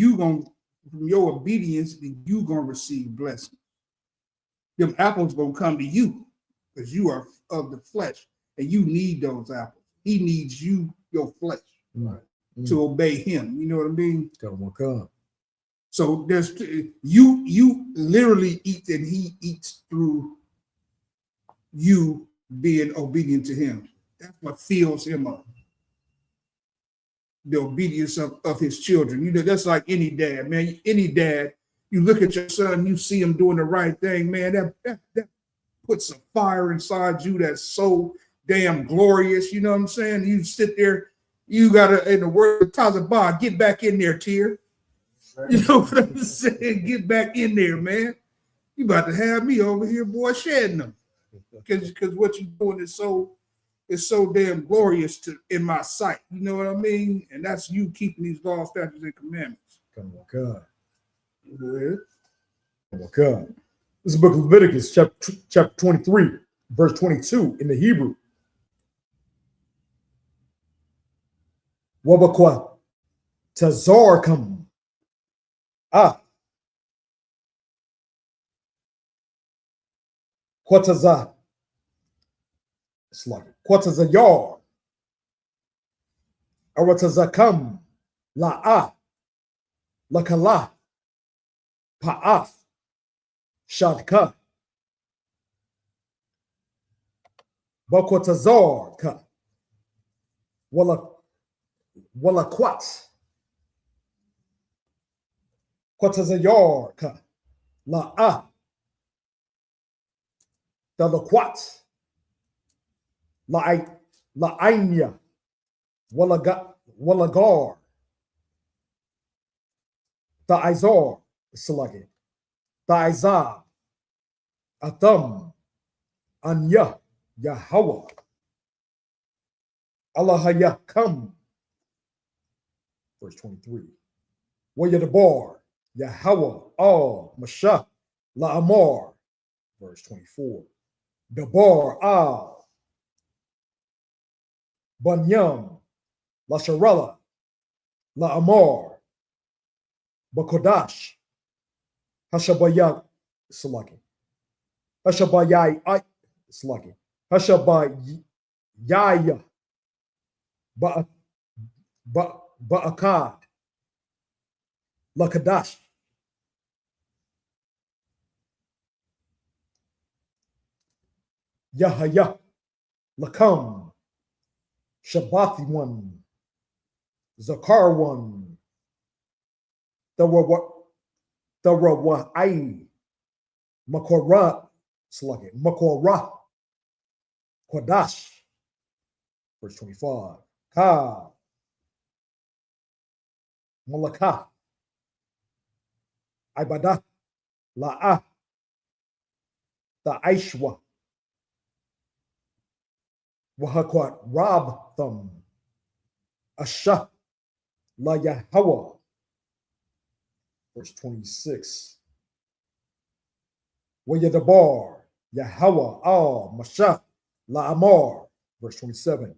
from your obedience, you gonna receive blessing. Them apples gonna come to you because you are of the flesh and you need those apples. He needs you, your flesh, Right. to obey him. You know what I mean? Come on, come. So there's you literally eat and he eats through you being obedient to him. That's what fills him up. The obedience of his children. You know, that's like any dad, man. Any dad, you look at your son, you see him doing the right thing, man. That puts a fire inside you that's so damn glorious. You know what I'm saying? You sit there, you gotta, in the word of Tazabah, get back in there, Tier. You know what I'm saying? Get back in there, man. You about to have me over here, boy, shedding them. Because what you're doing is so damn glorious in my sight. You know what I mean? And that's you keeping these laws, statutes, and commandments. Come on, come. Go ahead. Come on, come. This is the book of Leviticus, chapter 23, verse 22 in the Hebrew. Wabakwa tazarkam. Quataza. It's like Quatazayar. Aratazakam, la'a, lakala, pa'af, shadka, bakotazar ka, wala quat, quatazayar ka, la'a, dalaquat, la'ainya, walagar, ta'izar, selagi, ta'izar, atam, anya, Yahweh, Allah come, verse 23. Wayadabar, Yahweh, all, Mashah, La'amar, verse 24. Dabar, al, Banyam, Lasharella, La'amar, Bakodash, Hashabayat, Salaki, Hashabayai, Salaki, Hashabayaya, Ba'akad, Lakadash, Yahaya, Lakam, Shabbathi one, Zakar one, Tarawai, Makora, Sluggy, Makora, Kodash, verse 25, Ka, Malaka, Ibadah, La'ah, Ta'aishwa, Wahakwat, Rab Thum, Ashah, La Yahweh, verse 26. Wayadabar, Yahweh, Al, Mashah, La Amar, verse 27.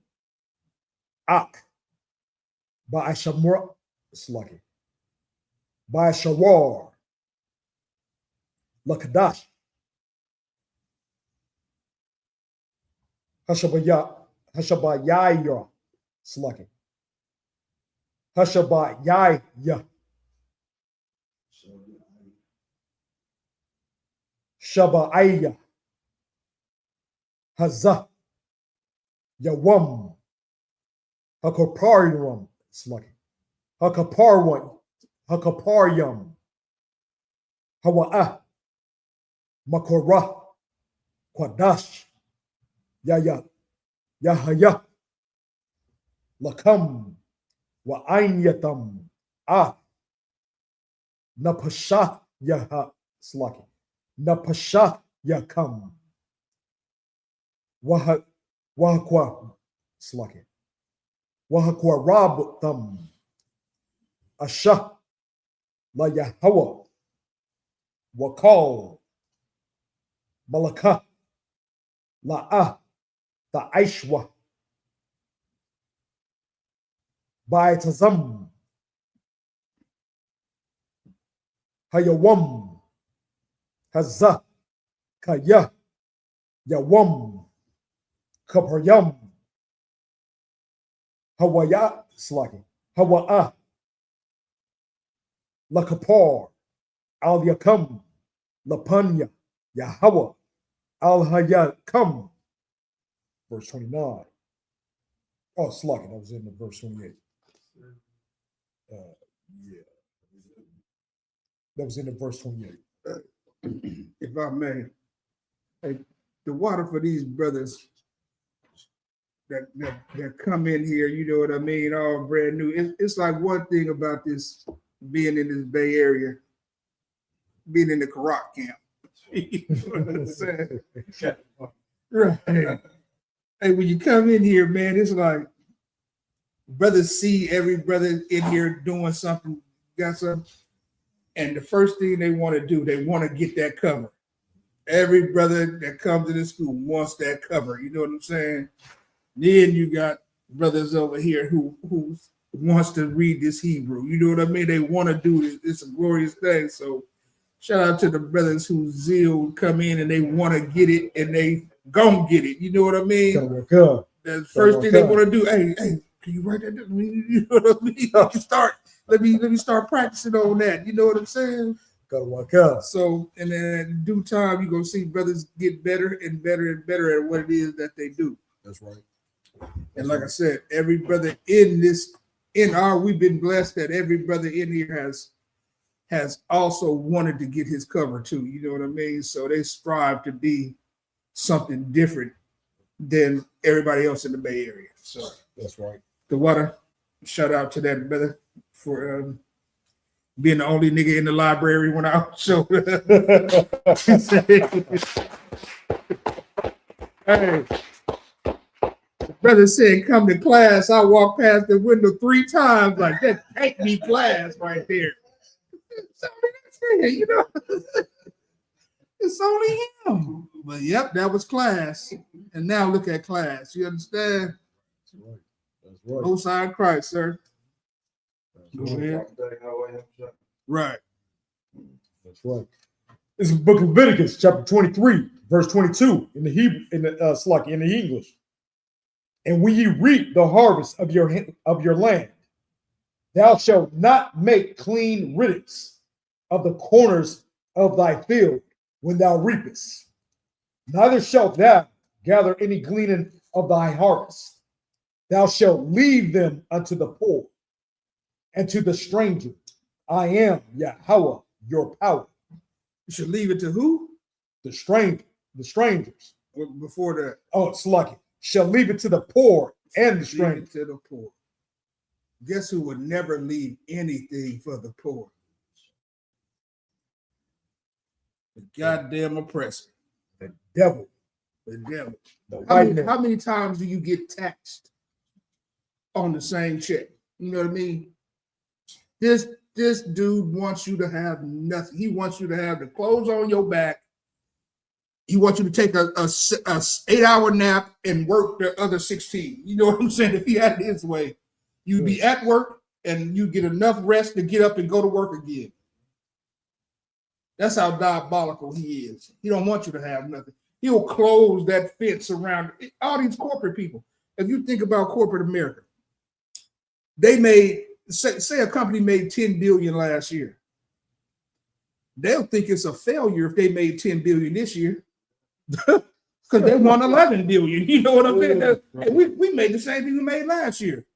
Ak, Ba'ashamra, Sluggy, Ba'ashawar, Lakadash, Hashabayaya, Sluggy, Hashabayaya, Shaba'aya, Hazah, Yawam, Hakaparium, Sluggy, Hakaparwan, Hakaparium, Hawa'ah, Makorah, Kwadash, Yahya, Lakam, Wa'ainyatam, Napashah, Yaha, Slaki, Napashah, Yakam, Wahakwa, Slaki, Wahakwa Rab Thum, Ashah, La Yahweh, Wakal, Malakah, La'ah, Ta'aishwa, Ba'atazam, Hayawam, Hazah, Kaya, Yawam, Kaparyam, Hawaya, Slaki, Hawa'ah, Lakapar, Al Yakam, Lapanya, Yahweh, Al Hayakam, verse 29. Oh, Slaki, that was in the verse 28. Yeah. That was in the verse 28. If I may, hey, the water for these brothers that come in here, you know what I mean, all brand new. It's like one thing about this being in this Bay Area, being in the Karak camp. You know what I'm saying? Right. Hey, when you come in here, man, it's like brothers see every brother in here doing something, got something, and the first thing they want to do, they want to get that cover. Every brother that comes to this school wants that cover. You know what I'm saying? Then you got brothers over here who wants to read this Hebrew. You know what I mean? They want to do this. It's a glorious thing. So shout out to the brothers whose zeal come in and they want to get it and they gon' get it. You know what I mean? The first thing they want to do, hey, Can you write that down? You know what I mean? Let me start practicing on that. You know what I'm saying? Gotta work out. So, and then in due time, you're gonna see brothers get better and better and better at what it is that they do. That's right. And like I said, every brother we've been blessed that every brother in here has also wanted to get his cover too. You know what I mean? So they strive to be something different than everybody else in the Bay Area. So that's right. The water, shout out to that brother for being the only nigga in the library when I showed up. Hey, the brother said, come to class. I walked past the window 3 times, like that take me class right there. You know, it's only him. But yep, that was class. And now look at class. You understand? That's right. That's right. Both side Christ, sir. Go ahead. Right. That's right. This is the book of Leviticus, chapter 23, verse 22 in the Hebrew, in the English. And when you reap the harvest of your land, thou shalt not make clean riddance of the corners of thy field when thou reapest. Neither shalt thou gather any gleaning of thy harvest. Thou shalt leave them unto the poor and to the stranger. I am Yahweh, your power. You should leave it to who? The strangers. Before that. Oh, it's lucky. Shall leave it to the poor and the stranger. To the poor. Guess who would never leave anything for the poor? The goddamn oppressor. The devil. The devil. The how many times do you get taxed on the same check? You know what I mean? This dude wants you to have nothing. He wants you to have the clothes on your back. He wants you to take a 8-hour nap and work the other 16. You know what I'm saying? If he had it his way, you'd be at work and you get enough rest to get up and go to work again. That's how diabolical he is. He don't want you to have nothing. He'll close that fence around all these corporate people. If you think about corporate America, they made, say a company made 10 billion last year. They'll think it's a failure if they made 10 billion this year. Because they won 11 billion. You know what I'm saying? Right. We made the same thing we made last year.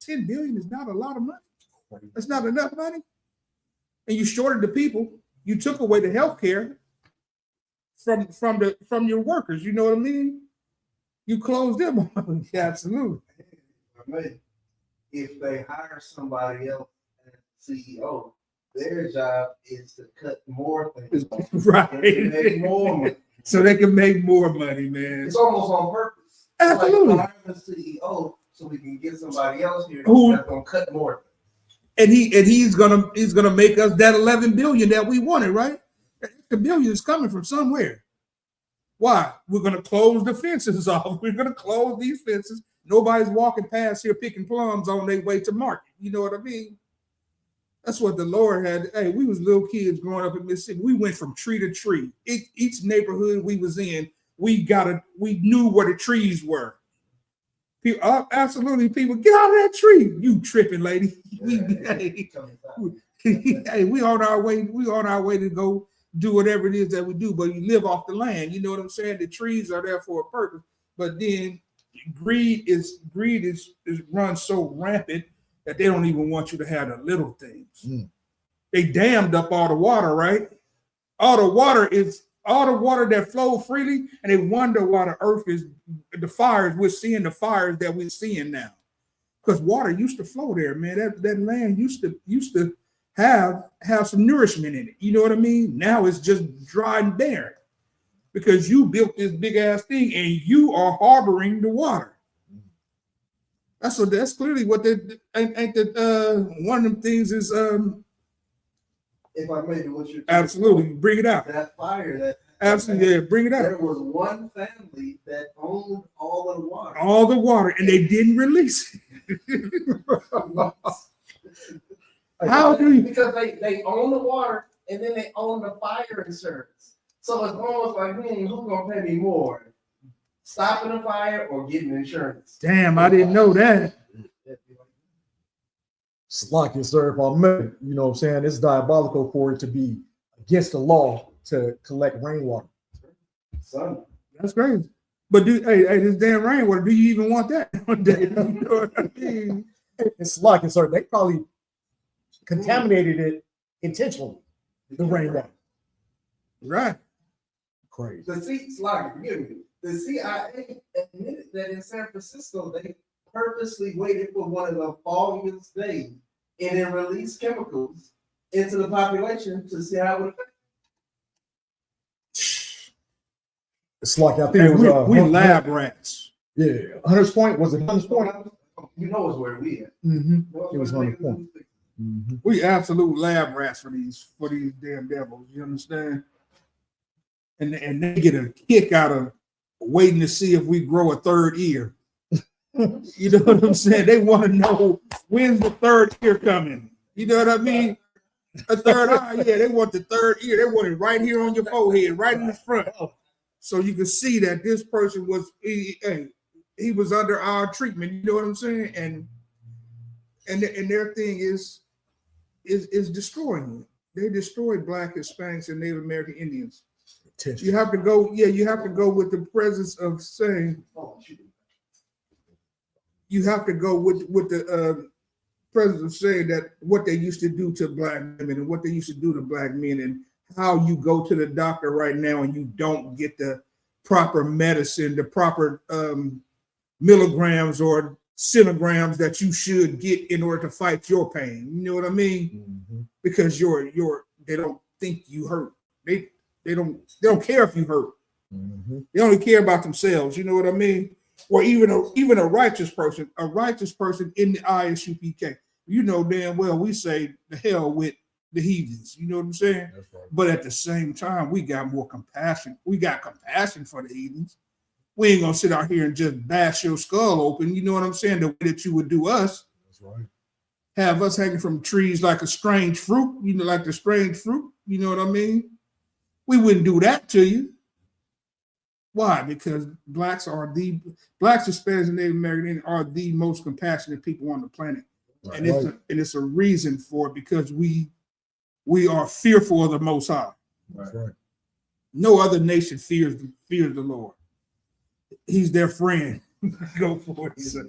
10 billion is not a lot of money. That's not enough money. And you shorted the people. You took away the health care from your workers. You know what I mean? You closed them. Yeah, absolutely. If they hire somebody else as CEO, their job is to cut more things. Right. Make more money. So they can make more money, man. It's almost on purpose. Absolutely. Like hire the CEO so we can get somebody else here that's gonna cut more. And he's gonna make us that 11 billion that we wanted, right? The billion is coming from somewhere. Why? We're gonna close the fences off. We're gonna close these fences. Nobody's walking past here picking plums on their way to market. You know what I mean? That's what the Lord had. Hey, we was little kids growing up in Mississippi. We went from tree to tree. Each neighborhood we was in, we knew where the trees were. People, absolutely, people, get out of that tree. You tripping, lady. Hey, we on our way. We on our way to go do whatever it is that we do. But you live off the land. You know what I'm saying? The trees are there for a purpose. But then greed is run so rampant that they don't even want you to have the little things. They dammed up all the water, right? All the water that flow freely, and they wonder why the earth is the fires. We're seeing the fires that we're seeing now, because water used to flow there, man. That land used to have some nourishment in it. You know what I mean? Now it's just dry and barren because you built this big ass thing and you are harboring the water. That's clearly what one of them things is. If I may do what you're absolutely bring it out. That fire, absolutely, yeah, bring it out. There was one family that owned all of the water. All the water, and they didn't release it. How do you? Because they own the water and then they own the fire insurance. So it's almost like, who's gonna pay me more? Stopping the fire or getting insurance? Damn, I didn't know that. Slocky, sir, if I may, you know what I'm saying? It's diabolical for it to be against the law to collect rainwater. Son, That's crazy. But hey, this damn rainwater, do you even want that? You know what I mean? It's slocky, sir. They probably contaminated it intentionally, the rainwater. Right. Crazy. the Slocky, forgive me. The CIA admitted that in San Francisco, they purposely waited for one of the foggiest days and then released chemicals into the population to see how it would affect. It's like I think Hey, it was we lab rats. Yeah, Hunter's Point. Was it Hunter's Point? You know it's where we at. It was Hunter's Point. We absolute lab rats for these damn devils. You understand? And they get a kick out of waiting to see if we grow a third ear. You know what I'm saying? They want to know when's the third ear coming. You know what I mean? A third eye, yeah. They want the third ear. They want it right here on your forehead, right in the front, so you can see that this person was he was under our treatment. You know what I'm saying? And their thing is destroying it. They destroyed Black, Hispanics, and Native American Indians. You have to go, you have to go with the presence of saying, you have to go with the presence of saying that what they used to do to Black women and what they used to do to Black men, and how you go to the doctor right now and you don't get the proper medicine, the proper milligrams or centigrams that you should get in order to fight your pain. You know what I mean? Because they don't think you hurt. They don't care if you hurt. They only care about themselves. You know what I mean? Or even a righteous person in the ISUPK. You know damn well we say the hell with the heathens. You know what I'm saying? That's right. But at the same time, we got more compassion. We got compassion for the heathens. We ain't gonna sit out here and just bash your skull open. You know what I'm saying? The way that you would do us. That's right. Have us hanging from trees like a strange fruit. You know, like the strange fruit. You know what I mean? We wouldn't do that to you. Why? Because Blacks, Hispanics, and Native Americans are the most compassionate people on the planet. Right. And it's a reason for it, because we are fearful of the Most High. That's right. No other nation fears the Lord. He's their friend. Go for it.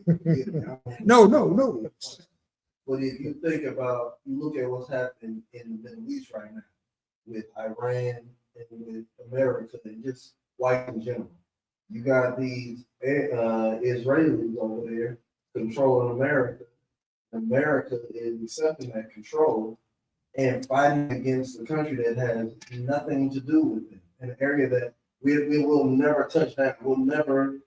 No. But if you think about, you look at what's happening in the Middle East right now with Iran and with America and just white in general, you got these Israelis over there controlling America. America is accepting that control and fighting against a country that has nothing to do with it, an area that we will never touch. That we'll never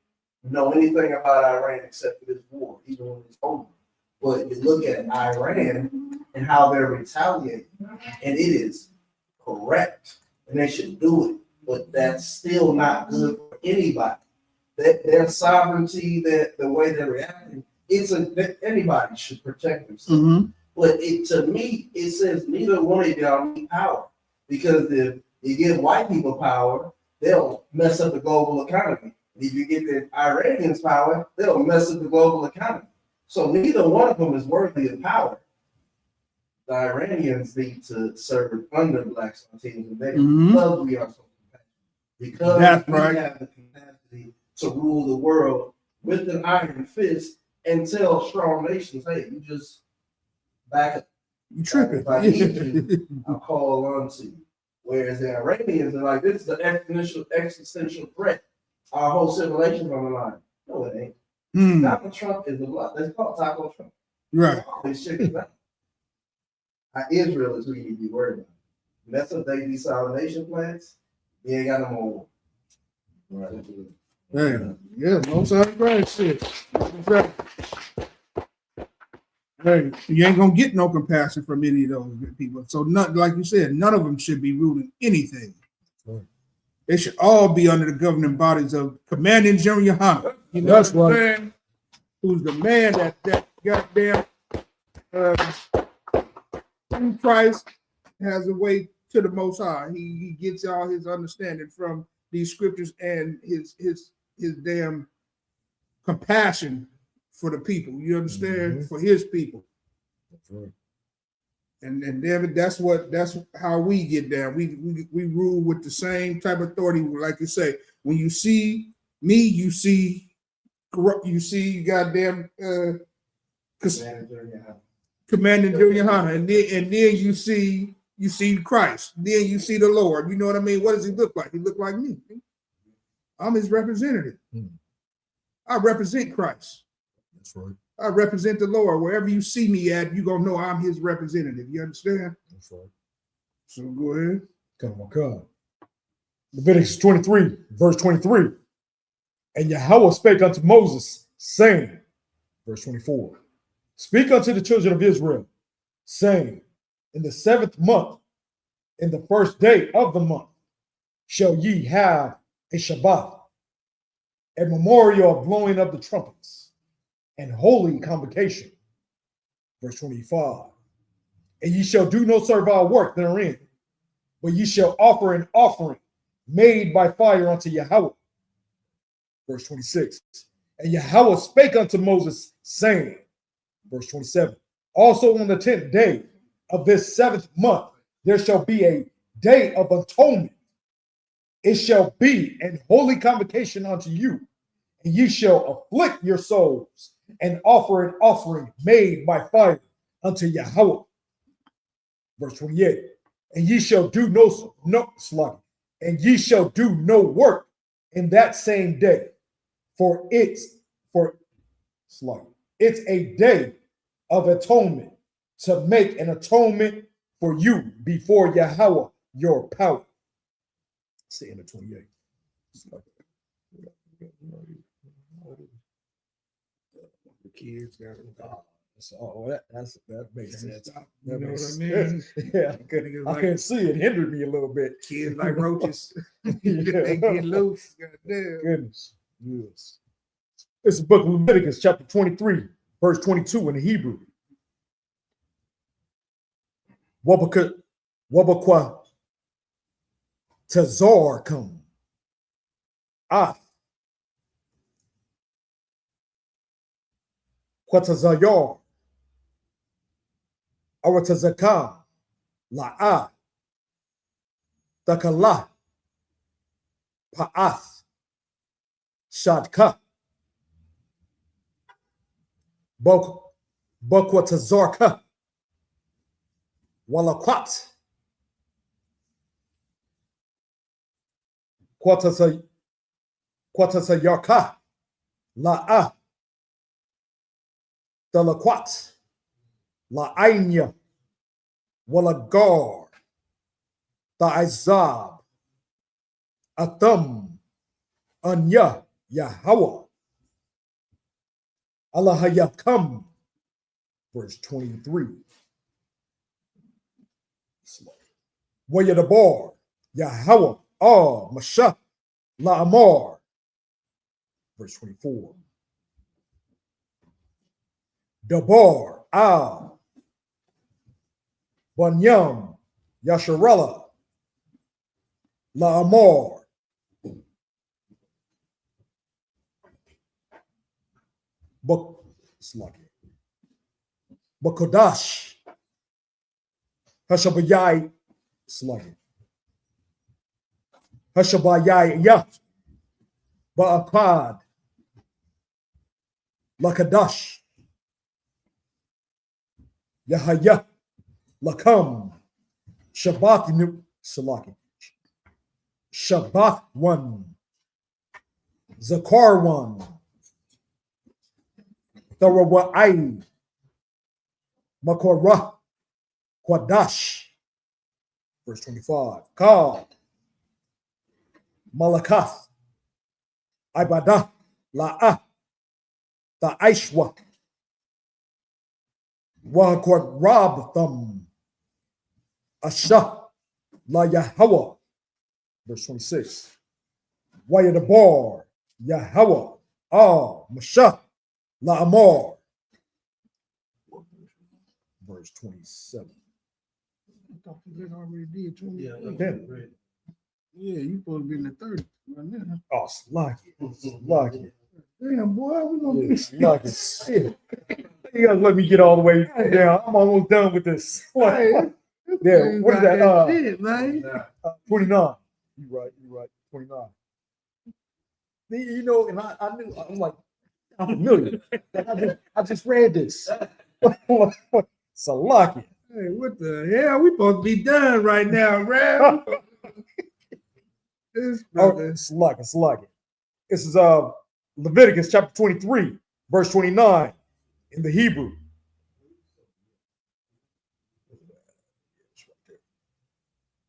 know anything about Iran except for this war, even when it's over. But you look at Iran and how they're retaliating, and it is correct, and they should do it. But that's still not good for anybody. Their sovereignty, that the way they're reacting, anybody should protect themselves. Mm-hmm. But to me, it says neither one of y'all need power, because if you give white people power, they'll mess up the global economy. And if you give the Iranians power, they'll mess up the global economy. So neither one of them is worthy of power. The Iranians need to serve under Blacks on teams, and because we are so compassionate, because That's we right. have the capacity to rule the world with an iron fist and tell strong nations, hey, you just back up. You tripping. If I need you, I'll call on to you. Whereas the Iranians are like, this is the existential threat. Our whole civilization on the line. No, it ain't. Donald Trump is the blood. Let's call it Taco Trump. Right. This shit is that. Israel is who you need to be worried about. Mess up their desalination plants, you ain't got no more. Right. Hey, yeah, most of the great shit. Hey, you ain't gonna get no compassion from any of those people. So, like you said, none of them should be ruling anything. Right. They should all be under the governing bodies of Commanding General Yohana. You know That's what I'm right. saying? Who's the man that goddamn Christ has a way to the Most High. He gets all his understanding from these scriptures and his compassion for the people. You understand? For his people. That's right. And David, that's how we get down. We rule with the same type of authority, like you say. When you see me, you see corrupt. You see goddamn commanding Junior High, and then you see Christ. Then you see the Lord. You know what I mean? What does he look like? He look like me. I'm his representative. I represent Christ. That's right. I represent the Lord. Wherever you see me at, you're going to know I'm his representative. You understand? That's right. So go ahead. Come on, come. Leviticus 23, verse 23. And Yahweh spake unto Moses, saying, verse 24, speak unto the children of Israel, saying, in the 7th month, in the 1st day of the month, shall ye have a Shabbat, a memorial of blowing of the trumpets, and holy convocation. Verse 25. And ye shall do no servile work therein, but ye shall offer an offering made by fire unto Yahweh. Verse 26. And Yahweh spake unto Moses, saying, verse 27, also on the 10th day of this 7th month, there shall be a day of atonement. It shall be an holy convocation unto you, and ye shall afflict your souls and offer an offering made by fire unto Yahweh. Verse 28. And ye shall do no slaughter, and ye shall do no work in that same day, for it's a day of atonement, to make an atonement for you before Yahweh your power. It's the end of 28. The kids got it. That makes sense. You know what I mean? Yeah, I can see it hindered me a little bit. Kids like roaches. Yeah. They get loose. Goddamn. Goodness. Yes. It's the book of Leviticus, chapter 23, verse 22 in the Hebrew. Wabakwa Tazar come. Kwatazayar. Aratazakam. La'a. Takala. Pa'ath. Shadka. Bokwatazarka. Walakwat. Kwatasayarka. La'a. Dalakwat. La'ainya. Walagar. Ta'izab. Atham. Anya. Yahweh. Allahayakam. Verse 23. Wayadabar. Yahweh. Masha. La'amar. Verse 24. Dabar. Banyam. Yasharella. La'amar. Bakodash. Hashabayai. Sluggy. Hashabayai Yat. Ba'apad. Lakadash. Yahaya. Lakam. Shabbat Salaki. Shabbat one. Zakar one. Tharawa'ai. Makorah. Quadash. Verse 25. Ka. Malakath. Ibadah. La'ah. Ta'aishwa. Wahakwad Rabtham. Ashah. La Yahweh. Verse 26. Wayadabar. Yahweh. Mashah. La Amar. Verse 27. I thought you already did 20. Yeah, You supposed to be in the 30s right now. Oh, Sluggy. Damn, boy, we're gonna be Sluggy. You gotta let me get all the way down. I'm almost done with this. Hey, Yeah, what is that? shit, man. 29. You're right. 29. You know, and I knew, I'm like, I'm familiar. I just read this. Salaki. Hey, what the hell? We supposed to be done right now, man. This Oh, brother. Salaki. This is Leviticus chapter 23, verse 29 in the Hebrew.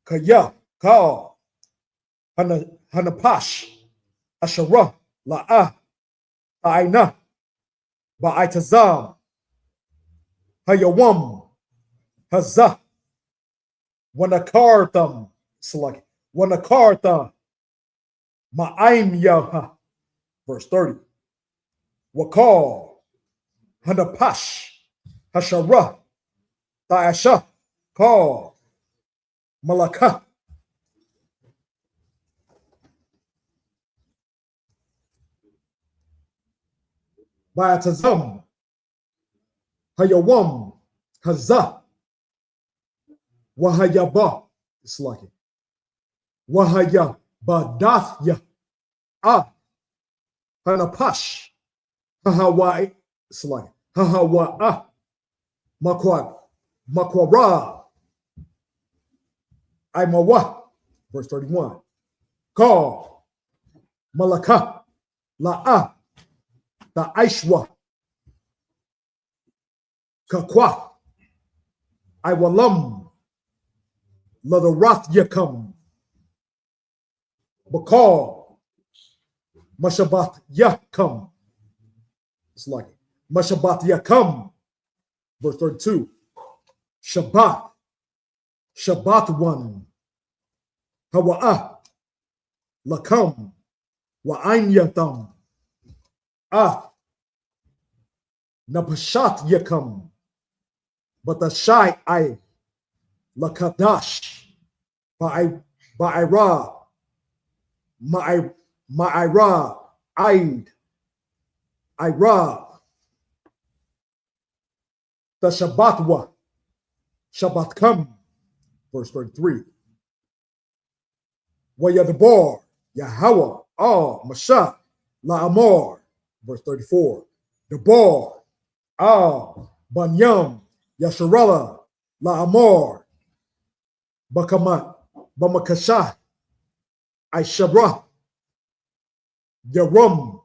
Kaya, Ka, Hanapash, Asherah, La'ah, Aina, Ba'itazam, Hayawam, Hazah, Wanakartham, Salaki, Wanakartham, Ma'aim Yaha, verse 30. Wakal, Hanapash, Hasharah, Ta'asha, Ka, Malakah, Ba'atazam, Hayawam, Hazah, Wahayaba, it's like it. Wahayabadathya, Hanapash, Hahawai, it's like it. Hahawa, Makwara, Aimawa, verse 31. Ka, Malakah, La'ah, Ta'aishwa, Kakwa, Iwalam, Ladarath Yakam, Bakal, Mashabath Yakam. It's like it. Mashabath Yakam, verse 32. Shabbat, Shabbat one, Hawa'ah, Lakam, Wa'ain Yatam, Napashat Yakam, Batashai I, Lakadash, Ba'ira, Ma'ira, Aid, Ira, the Shabbatwa, Shabbat come, verse 33. Wayadabar, Yahweh, Masha, La'amor, verse 34. Debar, Banyam, Yasharala, La'amor, Bakamat, Bamakashah, Aishabra, Yarum,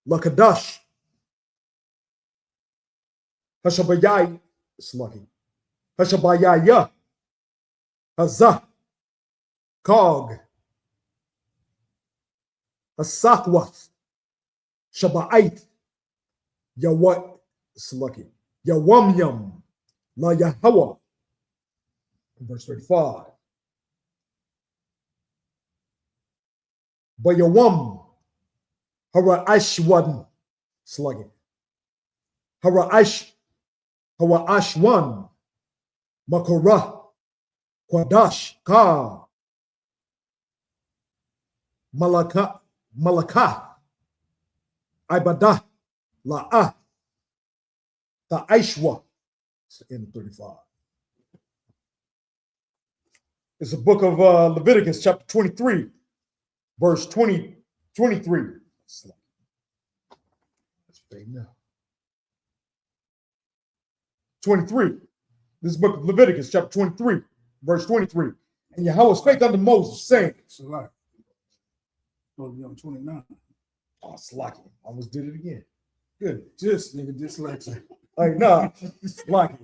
Lakadash, Hashabayai, Sluggy, Hashabayaya, Hazah, Cog, Hasakwath, Shaba'ait, Yawat, Sluggy, Yawamyam, La Yahweh, verse 35. Bayawam, Hara Ashwan, Sluggy, Hara Ashwan, Makora, Kwadash, Ka, Malaka, Ibadah, La'ah, Ta'aishwa, in 35. It's the book of Leviticus, chapter 23, verse 23. Let's pay now. 23. This is the book of Leviticus, chapter 23, verse 23. And Yahweh spake unto Moses, saying, It's a lot. Supposed to be on 29. oh, Slacky, almost did it again. Good. Just nigga dyslexic. Like, nah, Slacky.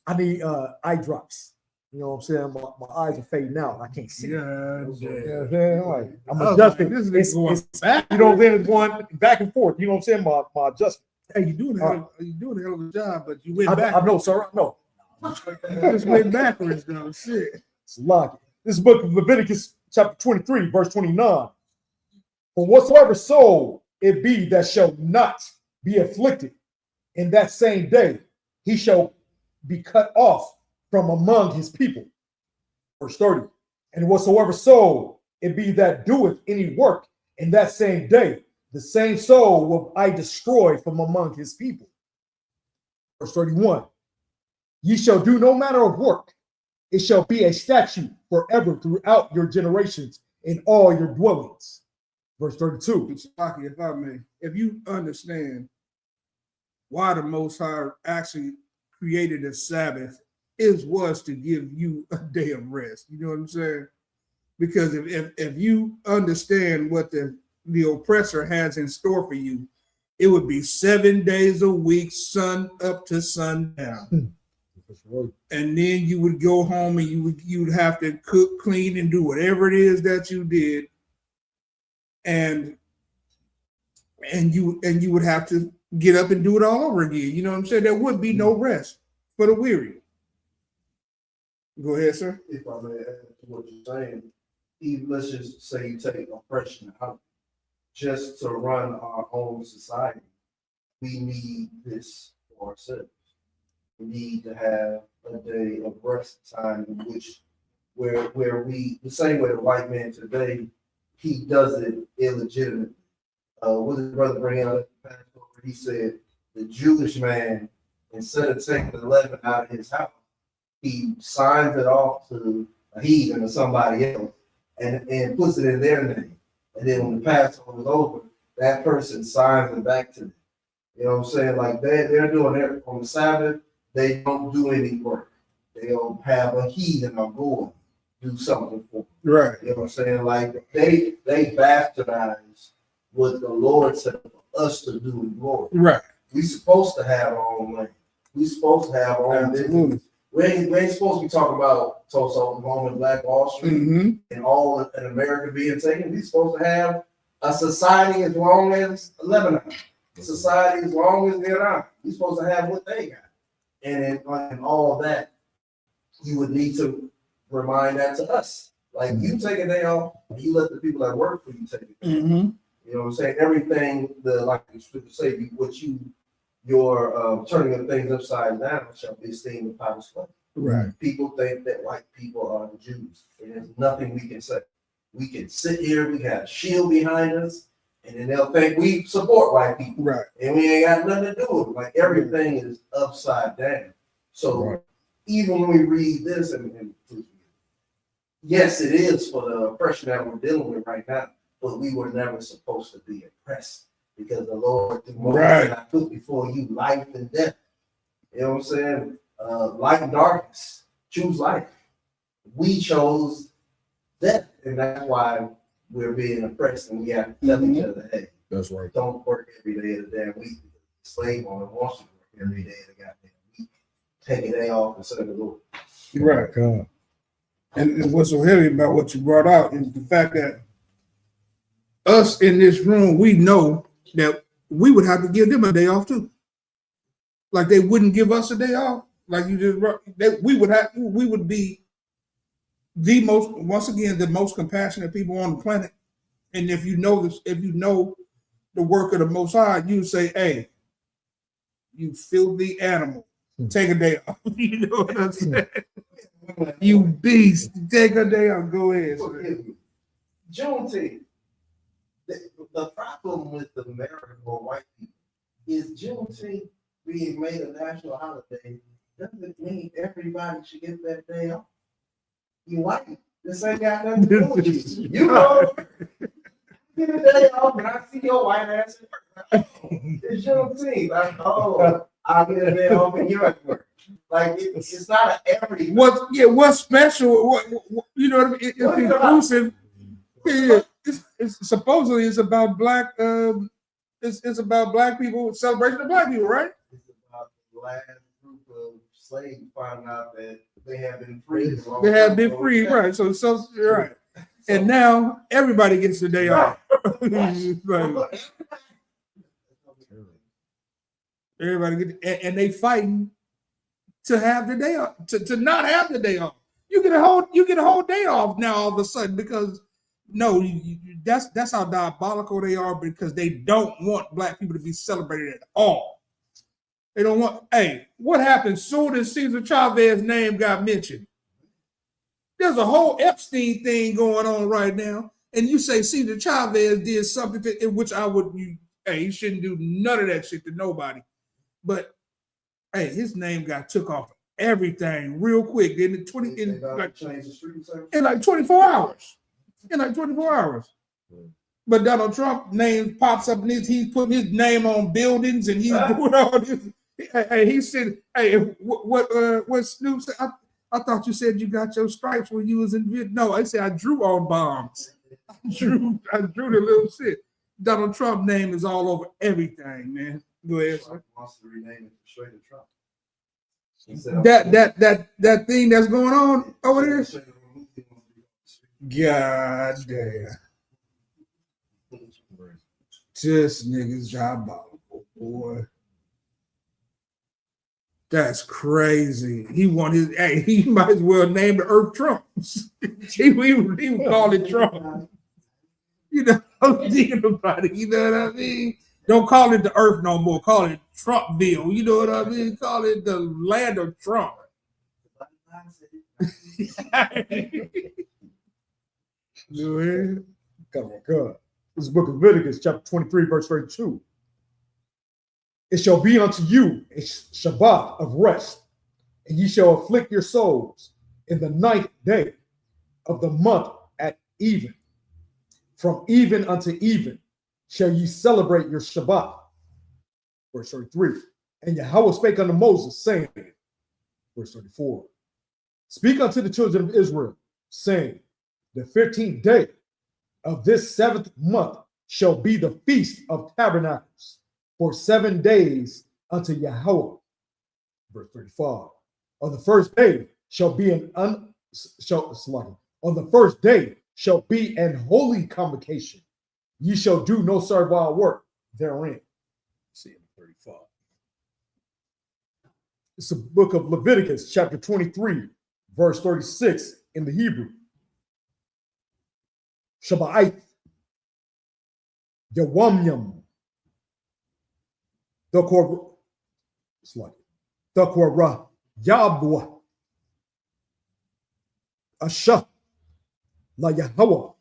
I need eye drops. You know what I'm saying? My eyes are fading out. I can't see. Yeah, You know what yeah. I'm saying? Like, I'm I was adjusting. like, this It's, nigga going it's, back. you know what I'm saying? It's going back and forth. You know what I'm saying? My adjustment. Hey, you doing a hell of a job, but you went I back. know, sir. No. You just went backwards though. Shit. Slacky. This is the book of Leviticus, chapter 23, verse 29. For whatsoever soul it be that shall not be afflicted in that same day, he shall be cut off from among his people. Verse 30. And whatsoever soul it be that doeth any work in that same day, the same soul will I destroy from among his people. Verse 31. Ye shall do no manner of work. It shall be a statute forever throughout your generations in all your dwellings. Verse 32. If I may, if you understand why the Most High actually created a Sabbath, was to give you a day of rest. You know what I'm saying? Because if you understand what the oppressor has in store for you, it would be 7 days a week, sun up to sundown. And then you would go home and you would have to cook, clean, and do whatever it is that you did. And you would have to get up and do it all over again. You know what I'm saying? There would be no rest for the weary. Go ahead, sir. If I may add to what you're saying, even let's just say you take oppression out, just to run our own society, we need this for ourselves. We need to have a day of rest time in which where we, the same way the white man today, he does it illegitimately. What did brother bring out? He said the Jewish man, instead of taking the leaven out of his house, he signs it off to a heathen or somebody else and puts it in their name. And then when the Passover is over, that person signs it back to them. You know what I'm saying? Like they're doing it on the Sabbath, they don't do any work. They'll have a heathen or go do something for them. Right. You know what I'm saying? Like they bastardize what the Lord said for us to do in glory. Right. We supposed to have our own land. We supposed to have our own business. We ain't supposed to be talking about Tulsa, Oklahoma, and Black Wall Street and all in America being taken. We supposed to have a society as long as Lebanon, a society as long as Iran. We supposed to have what they got. And in all of that, you would need to remind that to us. Like you take a day off, and you let the people that work for you take it. You know what I'm saying? Everything like the scripture say, your turning of things upside down shall be esteemed a potter's clay. Right. People think that white people are the Jews, and there's nothing we can say. We can sit here, we got a shield behind us, and then they'll think we support white people. Right. And we ain't got nothing to do with it. Like everything is upside down. So even when we read this, and yes, it is for the oppression that we're dealing with right now, but we were never supposed to be oppressed. Because the Lord, I put before you life and death. You know what I'm saying? Light and darkness. Choose life. We chose death. And that's why we're being oppressed and we have to tell each other, hey, that's right. Don't work every day of the damn week. The slave owner wants you to work every day of the goddamn week. Take a day off and serve the Lord. Right. And what's so heavy about what you brought out is the fact that us in this room, we know that we would have to give them a day off too. Like they wouldn't give us a day off. Like you just, we would be the most compassionate people on the planet. And if you know this, if you know the work of the Most High, you say, "Hey, you filthy animal, take a day off." You know what I'm saying? You beast, take a day off. Go ahead. Juneteenth. The problem with America or white people is Juneteenth being made a national holiday doesn't mean everybody should get that day off. You white. This ain't got nothing to do with you. You know, get a day off, and I see your white ass at work. It's Juneteenth. I'll get a day off and you're at work. Like it's not an every. What's special? What you know what I mean? It's inclusive. Yeah. It's supposedly it's about black. It's about black people, celebration of black people, right? It's about the last group of slaves finding out that they have been free. They have been free, right? So right. And now everybody gets the day off. Everybody gets, and they fighting to have the day off, to not have the day off. You get a whole day off now all of a sudden because. No, that's how diabolical they are because they don't want black people to be celebrated at all. They don't want. Hey, what happened soon as Cesar Chavez's name got mentioned? There's a whole Epstein thing going on right now, and you say Cesar Chavez did something in which I would. You shouldn't do none of that shit to nobody. But Hey, his name got took off everything real quick. In the 20 They in about like, to change the street service. in like 24 hours. In like 24 hours. But Donald Trump name pops up and he's putting his name on buildings and he's doing all this. Hey, he said, "Hey, what Snoop said? I thought you said you got your stripes when you was in Vietnam." No, I said I drew on bombs. I drew the little shit. Donald Trump name is all over everything, man. Go ahead, sir. Wants to rename it straight to Trump. That thing that's going on over there. God damn. This nigga's diabolical, boy. That's crazy. He want his. Hey, he might as well name the Earth Trump. he would call it Trump. You know, I'm thinking about it. You know what I mean? Don't call it the Earth no more. Call it Trumpville. You know what I mean? Call it the land of Trump. Go ahead. Come on, God. This is the book of Leviticus, chapter 23, verse 32. It shall be unto you a Shabbat of rest, and ye shall afflict your souls in the ninth day of the month at even. From even unto even shall ye celebrate your Shabbat. Verse 33. And Yahweh spake unto Moses, saying, verse 34, speak unto the children of Israel, saying, the 15th day of this 7th month shall be the feast of tabernacles for 7 days unto Yahweh. Verse 35. On the first day shall be on the first day shall be an holy convocation. Ye shall do no servile work therein. See in 35. It's the book of Leviticus, chapter 23, verse 36 in the Hebrew. Shabbat, Yawamyam, the Korah, Yabwa, Asha, La Yahweh,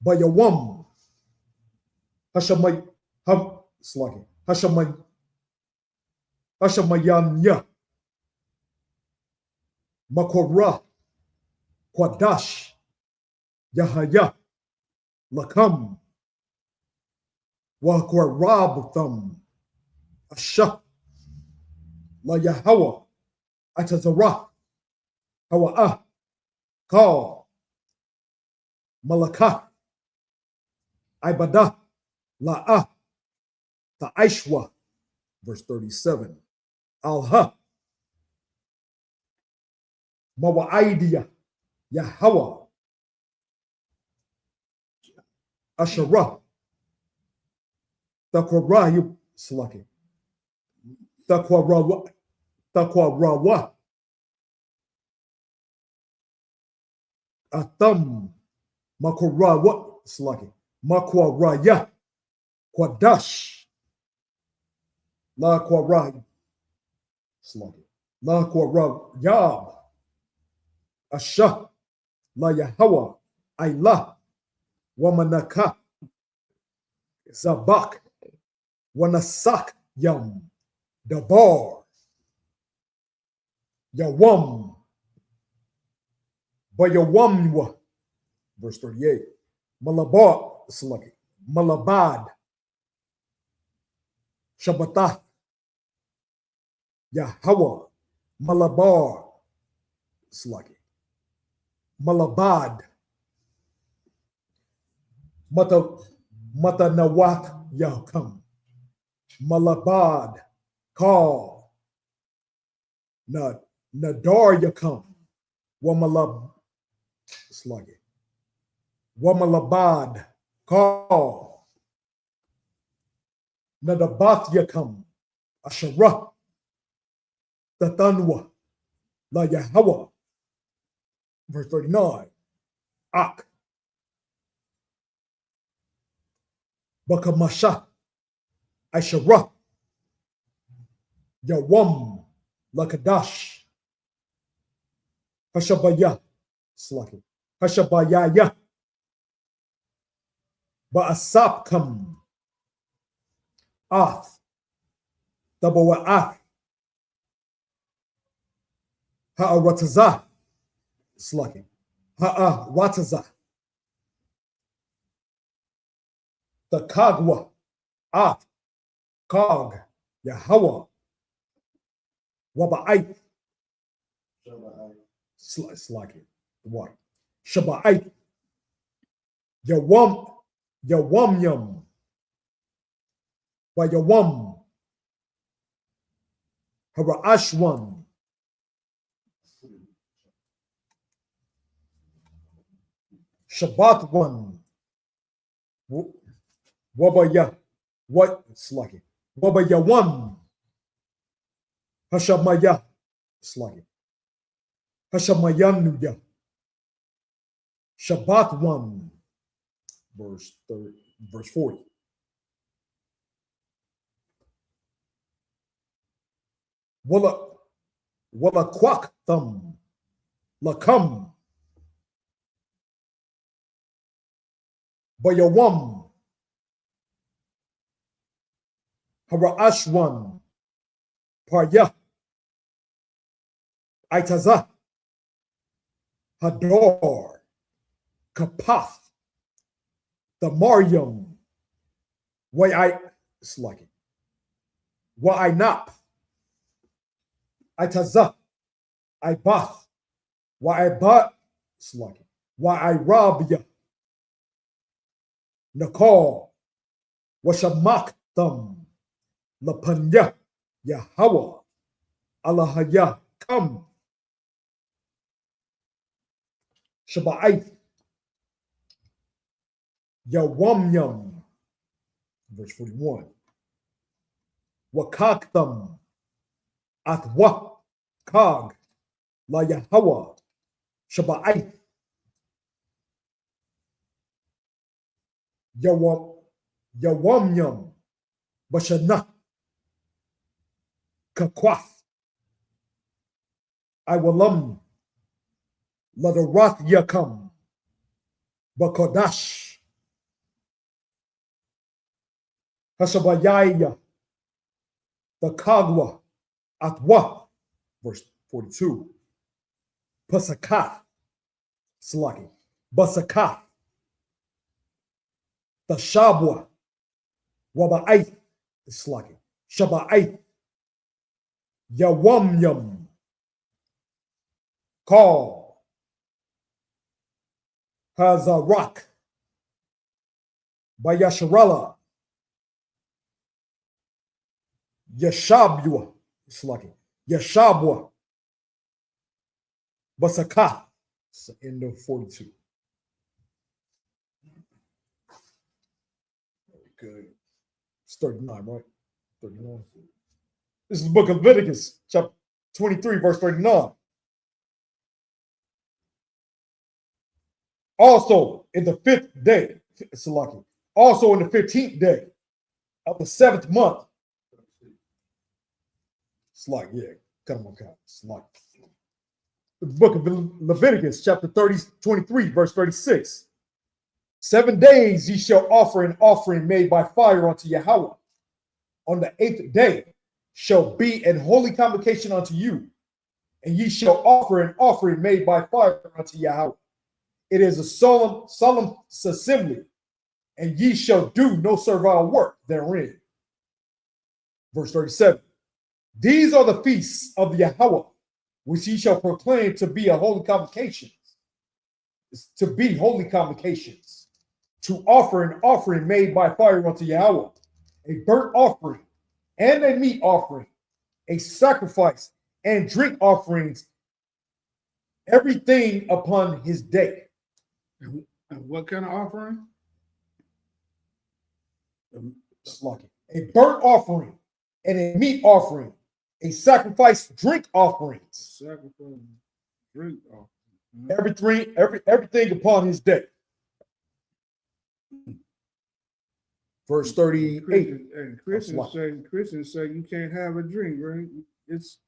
Bayawam, Hashamay, Hashamayanya, Makorah, Kwadash, Yahaya, Lakam, Wakwarabatham, Asha, La Yahweh, Atazarah, Hawa'ah, Kal, Malakah, Ibadah, La'ah, Ta'ishwa, verse 37, Alha, Mawa'idiyah, Yahweh, Asherah, Taqwarayu, Slaki, Taqwarawa, Atham, Makorawa, Slaki, Makwaraya, Kwadash, La Kwarai, Slaki, La Kwarayab, Asha, La Yahweh, Ailah, Wamanaka, Zabak, Wanasak Yam, Dabar, Yawam, Bayawamwa, verse 38, Malabar, Sluggy, Malabad, Shabbatath, Yahweh, Malabar, Sluggy, Malabad, Matanawat Yakam, Malabad, Kal, Nadar Yakam, Wamalab, Sluggy, Wamalabad, Kal, Nadabath Yakam, Asherah, Tatanwa, La Yahweh, verse 39, Ak, Bakamasha, Asherah, Yawam, Lakadash, Hashabaya, Slaki, Hashabayaya, Baasapkam, Ath, Tabawa'ath, Ha'arataza. Slugging. Ha'arataza. The Kagwa. At. Kog. Yahweh. Waba'ait. Slugging. What? Shaba'ait. Yawam. Yawam. Yawam. Harashwan. Shabbat one. Wabaya. What? Slugging. Wabaya one. Hashamaya. Slugging. Hashamayanuya. Shabbat one. Verse 40. Wala quack thumb. Lakam. Bayawam. Harashwan. Parya. Aitaza. Hador. Kapath. The Mariam. Why I slugging. Why I nap. Aitaza. I bath. Why I bat slugging. Why I rob ya. Nakal. Washamak thumb. Lapanya. Yahweh. Allahaya. Come. Shaba'ait. Yawamyam. Verse 41. Wakaktham. Athwa. Kag. La Yahweh. Shaba'ait. Yawamyam. Bashana. Kakwath. Iwalam. Ladarath Yakam. Bakodash. Hashabayaya. The Kagwa. Atwa. Verse 42. Pasakath. Sluggy. Basakath. The Shabwa. Waba'ait. Sluggy. Shaba'ait. Yawamyam. Call. Hazarak. Bayasharala. Yashabwa. Sluggy. Yashabwa. Basakath. It's the end of 42. Good. It's 39, right? 39. This is the book of Leviticus, chapter 23, verse 39. Also, in the 5th day, Salaki, also in the 15th day of the 7th month. Slug, yeah, come on, count. Slug. The book of Leviticus, chapter 23, verse 36. 7 days ye shall offer an offering made by fire unto Yahweh. On the 8th day shall be an holy convocation unto you, and ye shall offer an offering made by fire unto Yahweh. It is a solemn assembly, and ye shall do no servile work therein. Verse 37. These are the feasts of the Yahweh, which ye shall proclaim to be a holy convocation. To be holy convocations. To offer an offering made by fire unto Yahweh, a burnt offering and a meat offering, a sacrifice and drink offerings, everything upon his day. And what kind of offering? A burnt offering and a meat offering, a sacrifice, drink offerings. Sacrifice, drink offering. Everything upon his day. Verse 38. And Christians say you can't have a drink, right? It's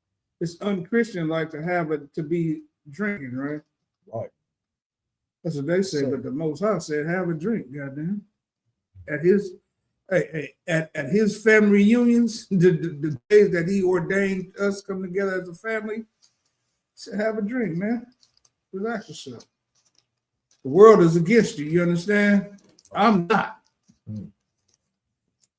unchristian like to have it to be drinking, right? Right. That's what they say, but the Most High said have a drink, goddamn. At his family reunions, the days that he ordained us come together as a family, So have a drink, man. Relax yourself. The world is against you. You understand? I'm not.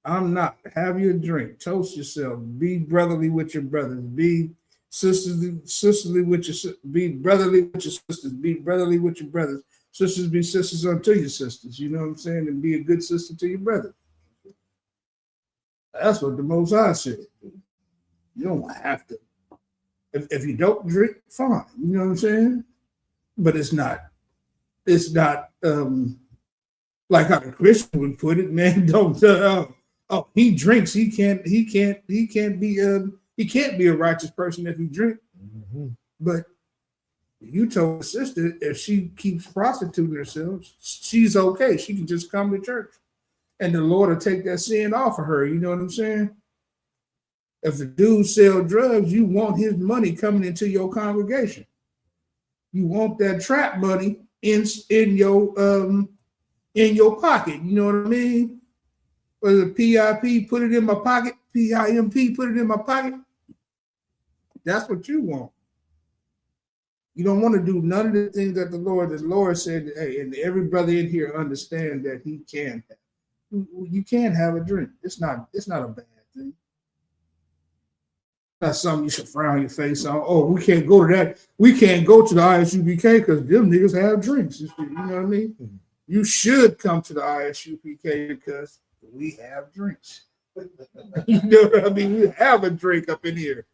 I'm not. Have your drink. Toast yourself. Be brotherly with your brothers. Be sisterly with your. Be brotherly with your sisters. Be brotherly with your brothers. Sisters be sisters unto your sisters. You know what I'm saying? And be a good sister to your brother. That's what the Most High said. You don't have to. If you don't drink, fine. You know what I'm saying? But it's not. It's not like how the Christian would put it. Man, don't. Oh, he drinks. He can't be a righteous person if he drink. Mm-hmm. But you told the sister if she keeps prostituting herself, she's okay. She can just come to church, and the Lord will take that sin off of her. You know what I'm saying? If the dude sell drugs, you want his money coming into your congregation. You want that trap money in your pocket. You know what I mean? Or the PIP, put it in my pocket. PIMP, put it in my pocket. That's what you want. You don't want to do none of the things that the Lord said, hey, and every brother in here understand that he can. You can have a drink. It's not a bad thing. That's something you should frown your face on. Oh, we can't go to that. We can't go to the ISUPK because them niggas have drinks. You know what I mean? Mm-hmm. You should come to the ISUPK because we have drinks. You know what I mean? We have a drink up in here.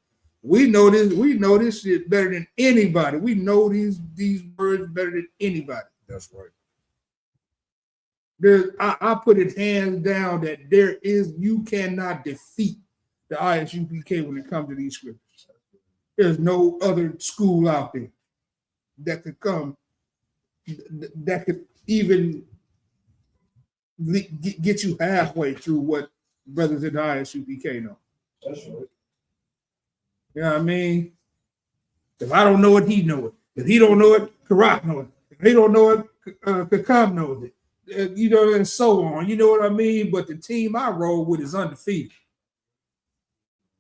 We know this. We know this shit better than anybody. We know these words better than anybody. That's right. I put it hands down that you cannot defeat the ISUPK when it comes to these scriptures. There's no other school out there that could come, that could even get you halfway through what brothers in the ISUPK know. That's right. You know what I mean? If I don't know it, he know it. If he don't know it, Karak know it. If he don't know it, Kakam knows it. You know, and so on. You know what I mean? But the team I roll with is undefeated.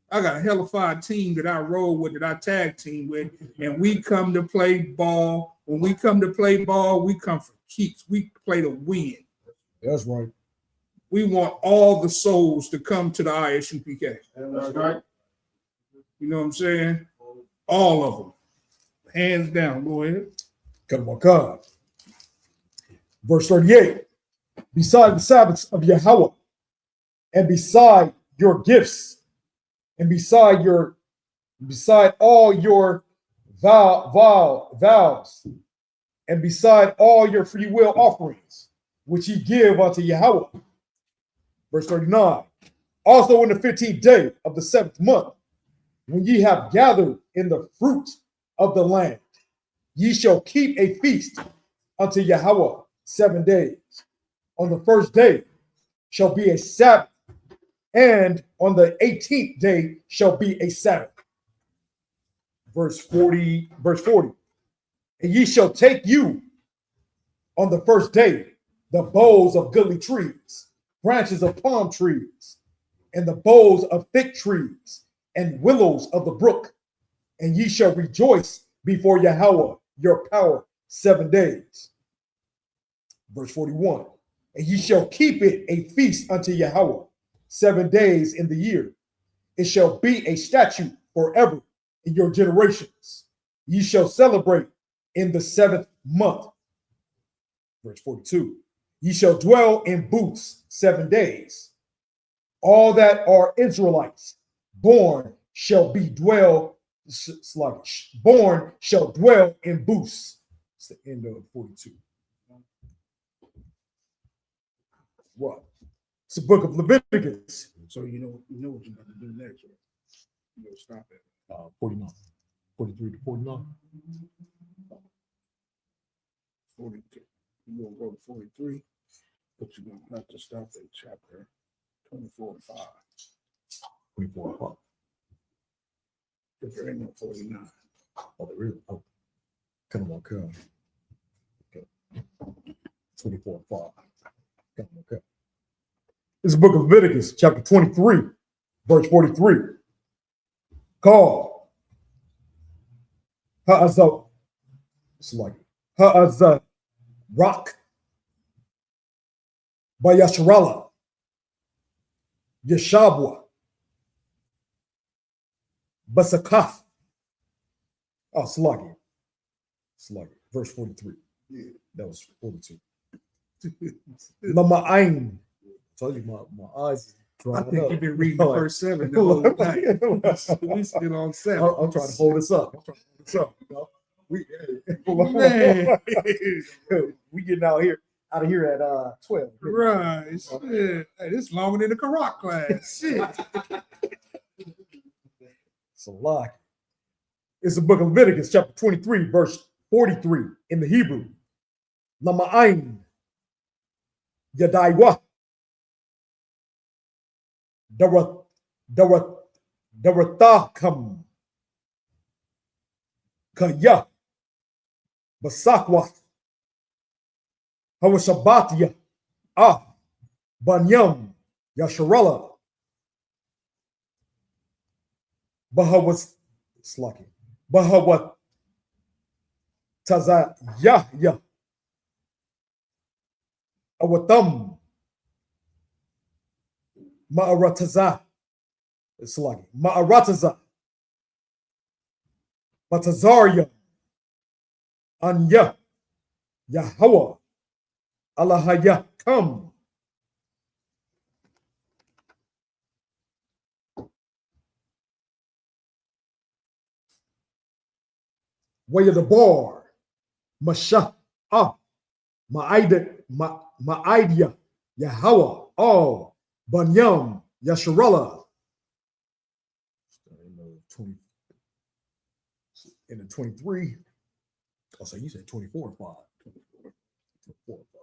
I got a hellified team that I roll with, that I tag team with, and we come to play ball. When we come to play ball, we come for keeps. We play to win. That's right. We want all the souls to come to the ISUPK. That's right. You know what I'm saying? All of them. Hands down. Go ahead. Come on, God. Verse 38. Beside the Sabbaths of Yahweh, and beside your gifts, and beside all your vows, and beside all your free will offerings, which ye give unto Yahweh. Verse 39. Also in the 15th day of the 7th month, when ye have gathered in the fruit of the land, ye shall keep a feast unto Yahweh 7 days. On the first day shall be a Sabbath, and on the 18th day shall be a Sabbath. Verse 40. And ye shall take you on the first day the boughs of goodly trees, branches of palm trees, and the boughs of thick trees, and willows of the brook, and ye shall rejoice before Yahweh your power 7 days. Verse 41. And ye shall keep it a feast unto Yahweh 7 days in the year. It shall be a statute forever in your generations. Ye shall celebrate in the 7th month. Verse 42. Ye shall dwell in booths 7 days. All that are Israelites born shall dwell in booths. It's the end of 42. What? It's the book of Leviticus. So you know what you're going to do next. Right? You're going to stop at 49. 43 to 49. 42. You're going to go to 43, but you're going to have to stop at chapter 24 and 5. 24 and 5. Because there ain't no 49. Oh, there is. Oh, come on, come. Okay. 24 and 5. Come on, come. This is the book of Leviticus, chapter 23, verse 43. Call Ha'azah, it's like Ha'azah rock by Yasharala, Yeshabwa, Basakaf. Oh, Sluggy. Verse 43. Yeah. That was 42. Lama'ain. I told you my eyes. I think you've been reading the first 7 the whole night. We still on 7. I'm trying to hold this up. You know? Man. We getting out of here at 12. Right. Shit. Hey, this is longer than the Karak class. Shit. It's a lot. It's the book of Leviticus, chapter 23, verse 43 in the Hebrew. Lama'ain Yadaiwa Darathakam Kaya Basakwath Hawashabatia Banyam Yasharala Bahawas Slaki Bahawat Taza Yahya Awatam Ma'arataza Slaki Ma'arataza Batazaria Anya Yahweh Allahaya come. Way of the bar, Masha, Ma'idea, Yahweh, all, Banyam, Yasharala. In the 23. Oh, so you said 24 and 5. 24 and 5.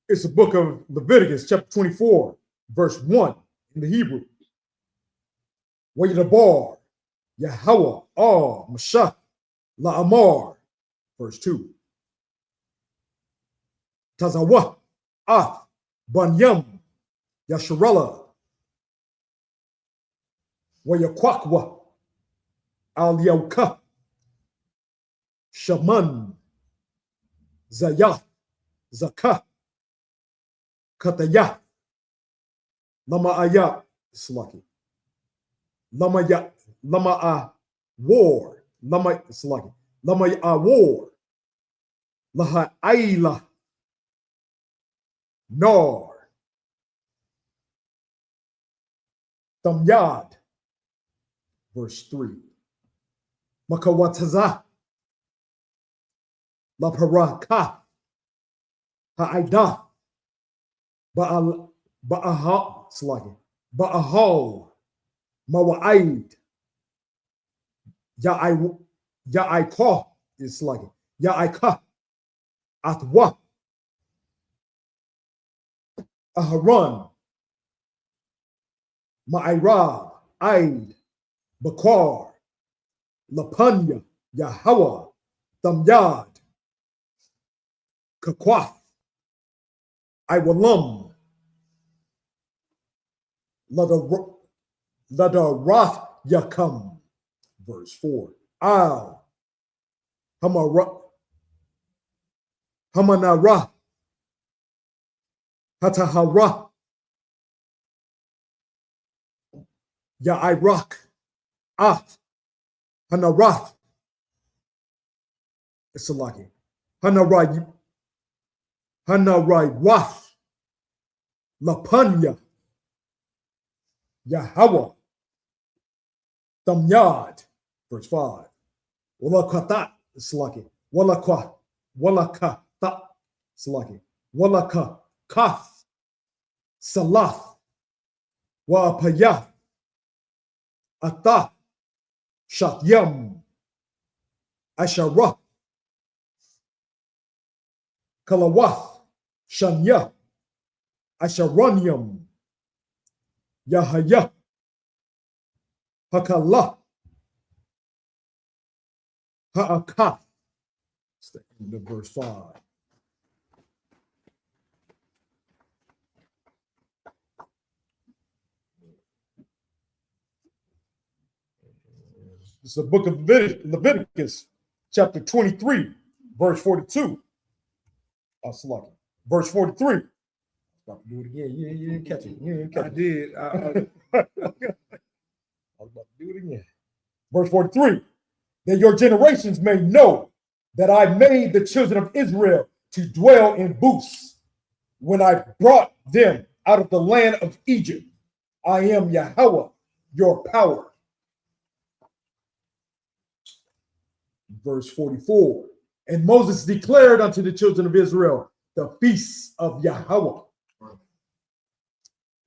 It's the book of Leviticus, chapter 24, verse 1 in the Hebrew. Way of the bar, Yahweh, all, Mashah, La'amar, verse 2. Tazawah, Banyam, Yasharala, Wayakwakwa, Al Yauka, Shaman, Zayah, Zakah, Katayah, Lama'ayah, Slaki, Lama'a war, Slaki, Lama'a war, Laha'ayla, Nar, Tamyad, verse 3. Makawataza, La Paraka, Ha'aidah, Ba'aha, Slaki, Ba'ahal, Mawa'aid, Ya'aikah is Slaki, Ya'aikah, Athwa, Aharon, Ma'irab, Aid, Bakar, Lapanya, Yahweh, Tamyad, Kakwaf, Iwalam, Ladarath Yakam, verse 4. Al, Hamanara, Hatahara, Ya'iraq, Hanarath, Isalaki, Hanarai Wath, Lapanya, Yahweh, Tamyad, verse 5. Walakata, Isalaki, Walakata, Isalaki, Walaka, Kaf, Salath, Wa'apayah, Atah, Shatyam, Asharah, Kalawath, Shanya, Asharonium, Yahaya, Hakalah, Ha'akath. It's the end of verse 5. It's the book of Leviticus, chapter 23, verse 42. Verse 43. About to do it again. You didn't catch it. You didn't catch I it. did. I was about to do it again. Verse 43. That your generations may know that I made the children of Israel to dwell in booths when I brought them out of the land of Egypt. I am Yahweh, your power. Verse 44. And Moses declared unto the children of Israel the feasts of Yahweh.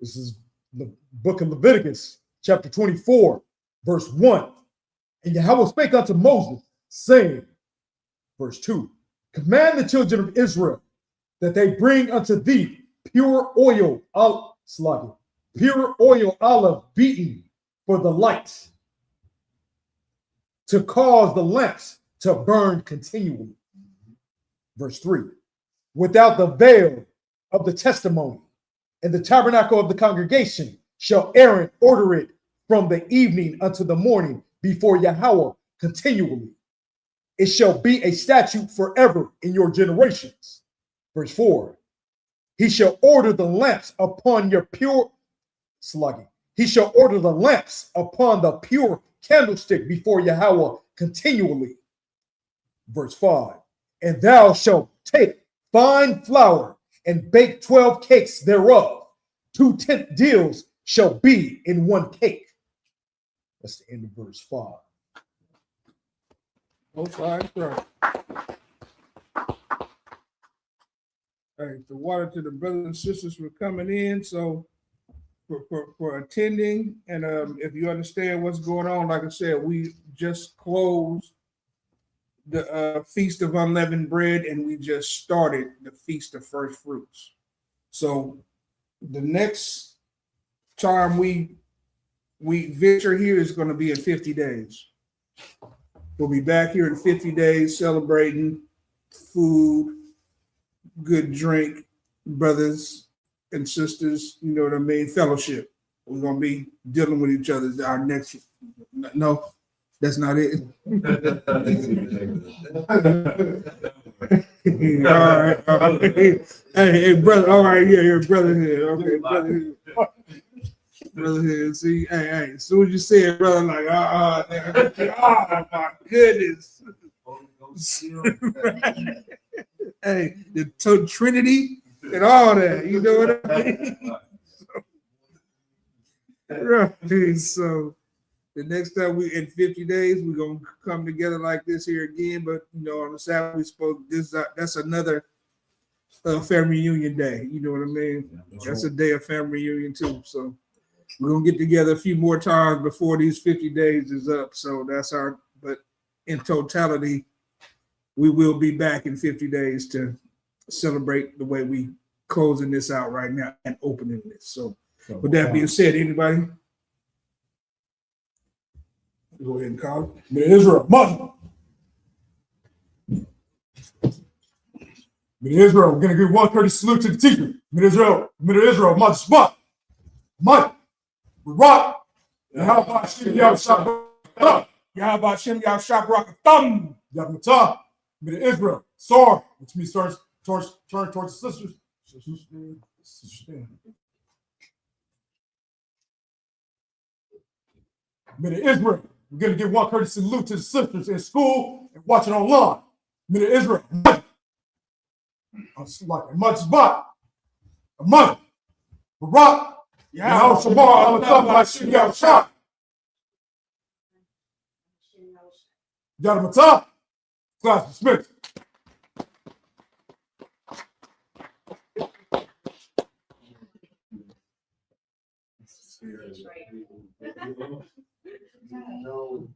This is the book of Leviticus, chapter 24, verse 1. And Yahweh spake unto Moses, saying, verse 2, command the children of Israel that they bring unto thee pure oil, olive beaten for the light, to cause the lamps to burn continually. Verse 3, without the veil of the testimony and the tabernacle of the congregation shall Aaron order it from the evening unto the morning before Yahweh continually. It shall be a statute forever in your generations. Verse 4, he shall order the lamps upon your pure He shall order the lamps upon the pure candlestick before Yahweh continually. Verse 5, and thou shalt take fine flour and bake 12 cakes thereof. 2 tenth deals shall be in 1 cake. That's the end of verse 5. Both sides right. Hey, the water to the brothers and sisters for coming in. So for attending, and if you understand what's going on, like I said, we just closed the Feast of Unleavened Bread, and we just started the Feast of First Fruits. So the next time we venture here is going to be in 50 days. We'll be back here in 50 days celebrating food, good drink, brothers and sisters, you know what I mean, fellowship. We're going to be dealing with each other. Our next, no, that's not it. All right. Hey, brother, all right, yeah, brother here. Okay, brother here. Brother here, see, hey, as soon as you say it, brother, like, oh my goodness. Hey, the Trinity and all that, you know what I mean? Right. So the next time we in 50 days, we're gonna come together like this here again. But you know, on the Sabbath we spoke this. That's another family reunion day. You know what I mean? That's a day of family reunion too. So we're gonna get together a few more times before these 50 days is up. So that's our. But in totality, we will be back in 50 days to celebrate the way we closing this out right now and opening this. So with that being said, anybody? Go ahead and call it. Israel, Muslim. Israel, we're going to give 130 salute to the teacher. Israel, Mother Spot. Mike, we rock. How about Shem Yahshua? How about Shem Yahshua Rock a thumb? Yahmatah. Israel, Sar, which means turn towards the sisters. Israel, we're going to give 130 salute to the sisters in school and watching online. Israel, like a much spot, a mother, a rock, yeah, Shabbat, I'm a thumb like Shem Yahshua. Yahmatah, class dismissed. No.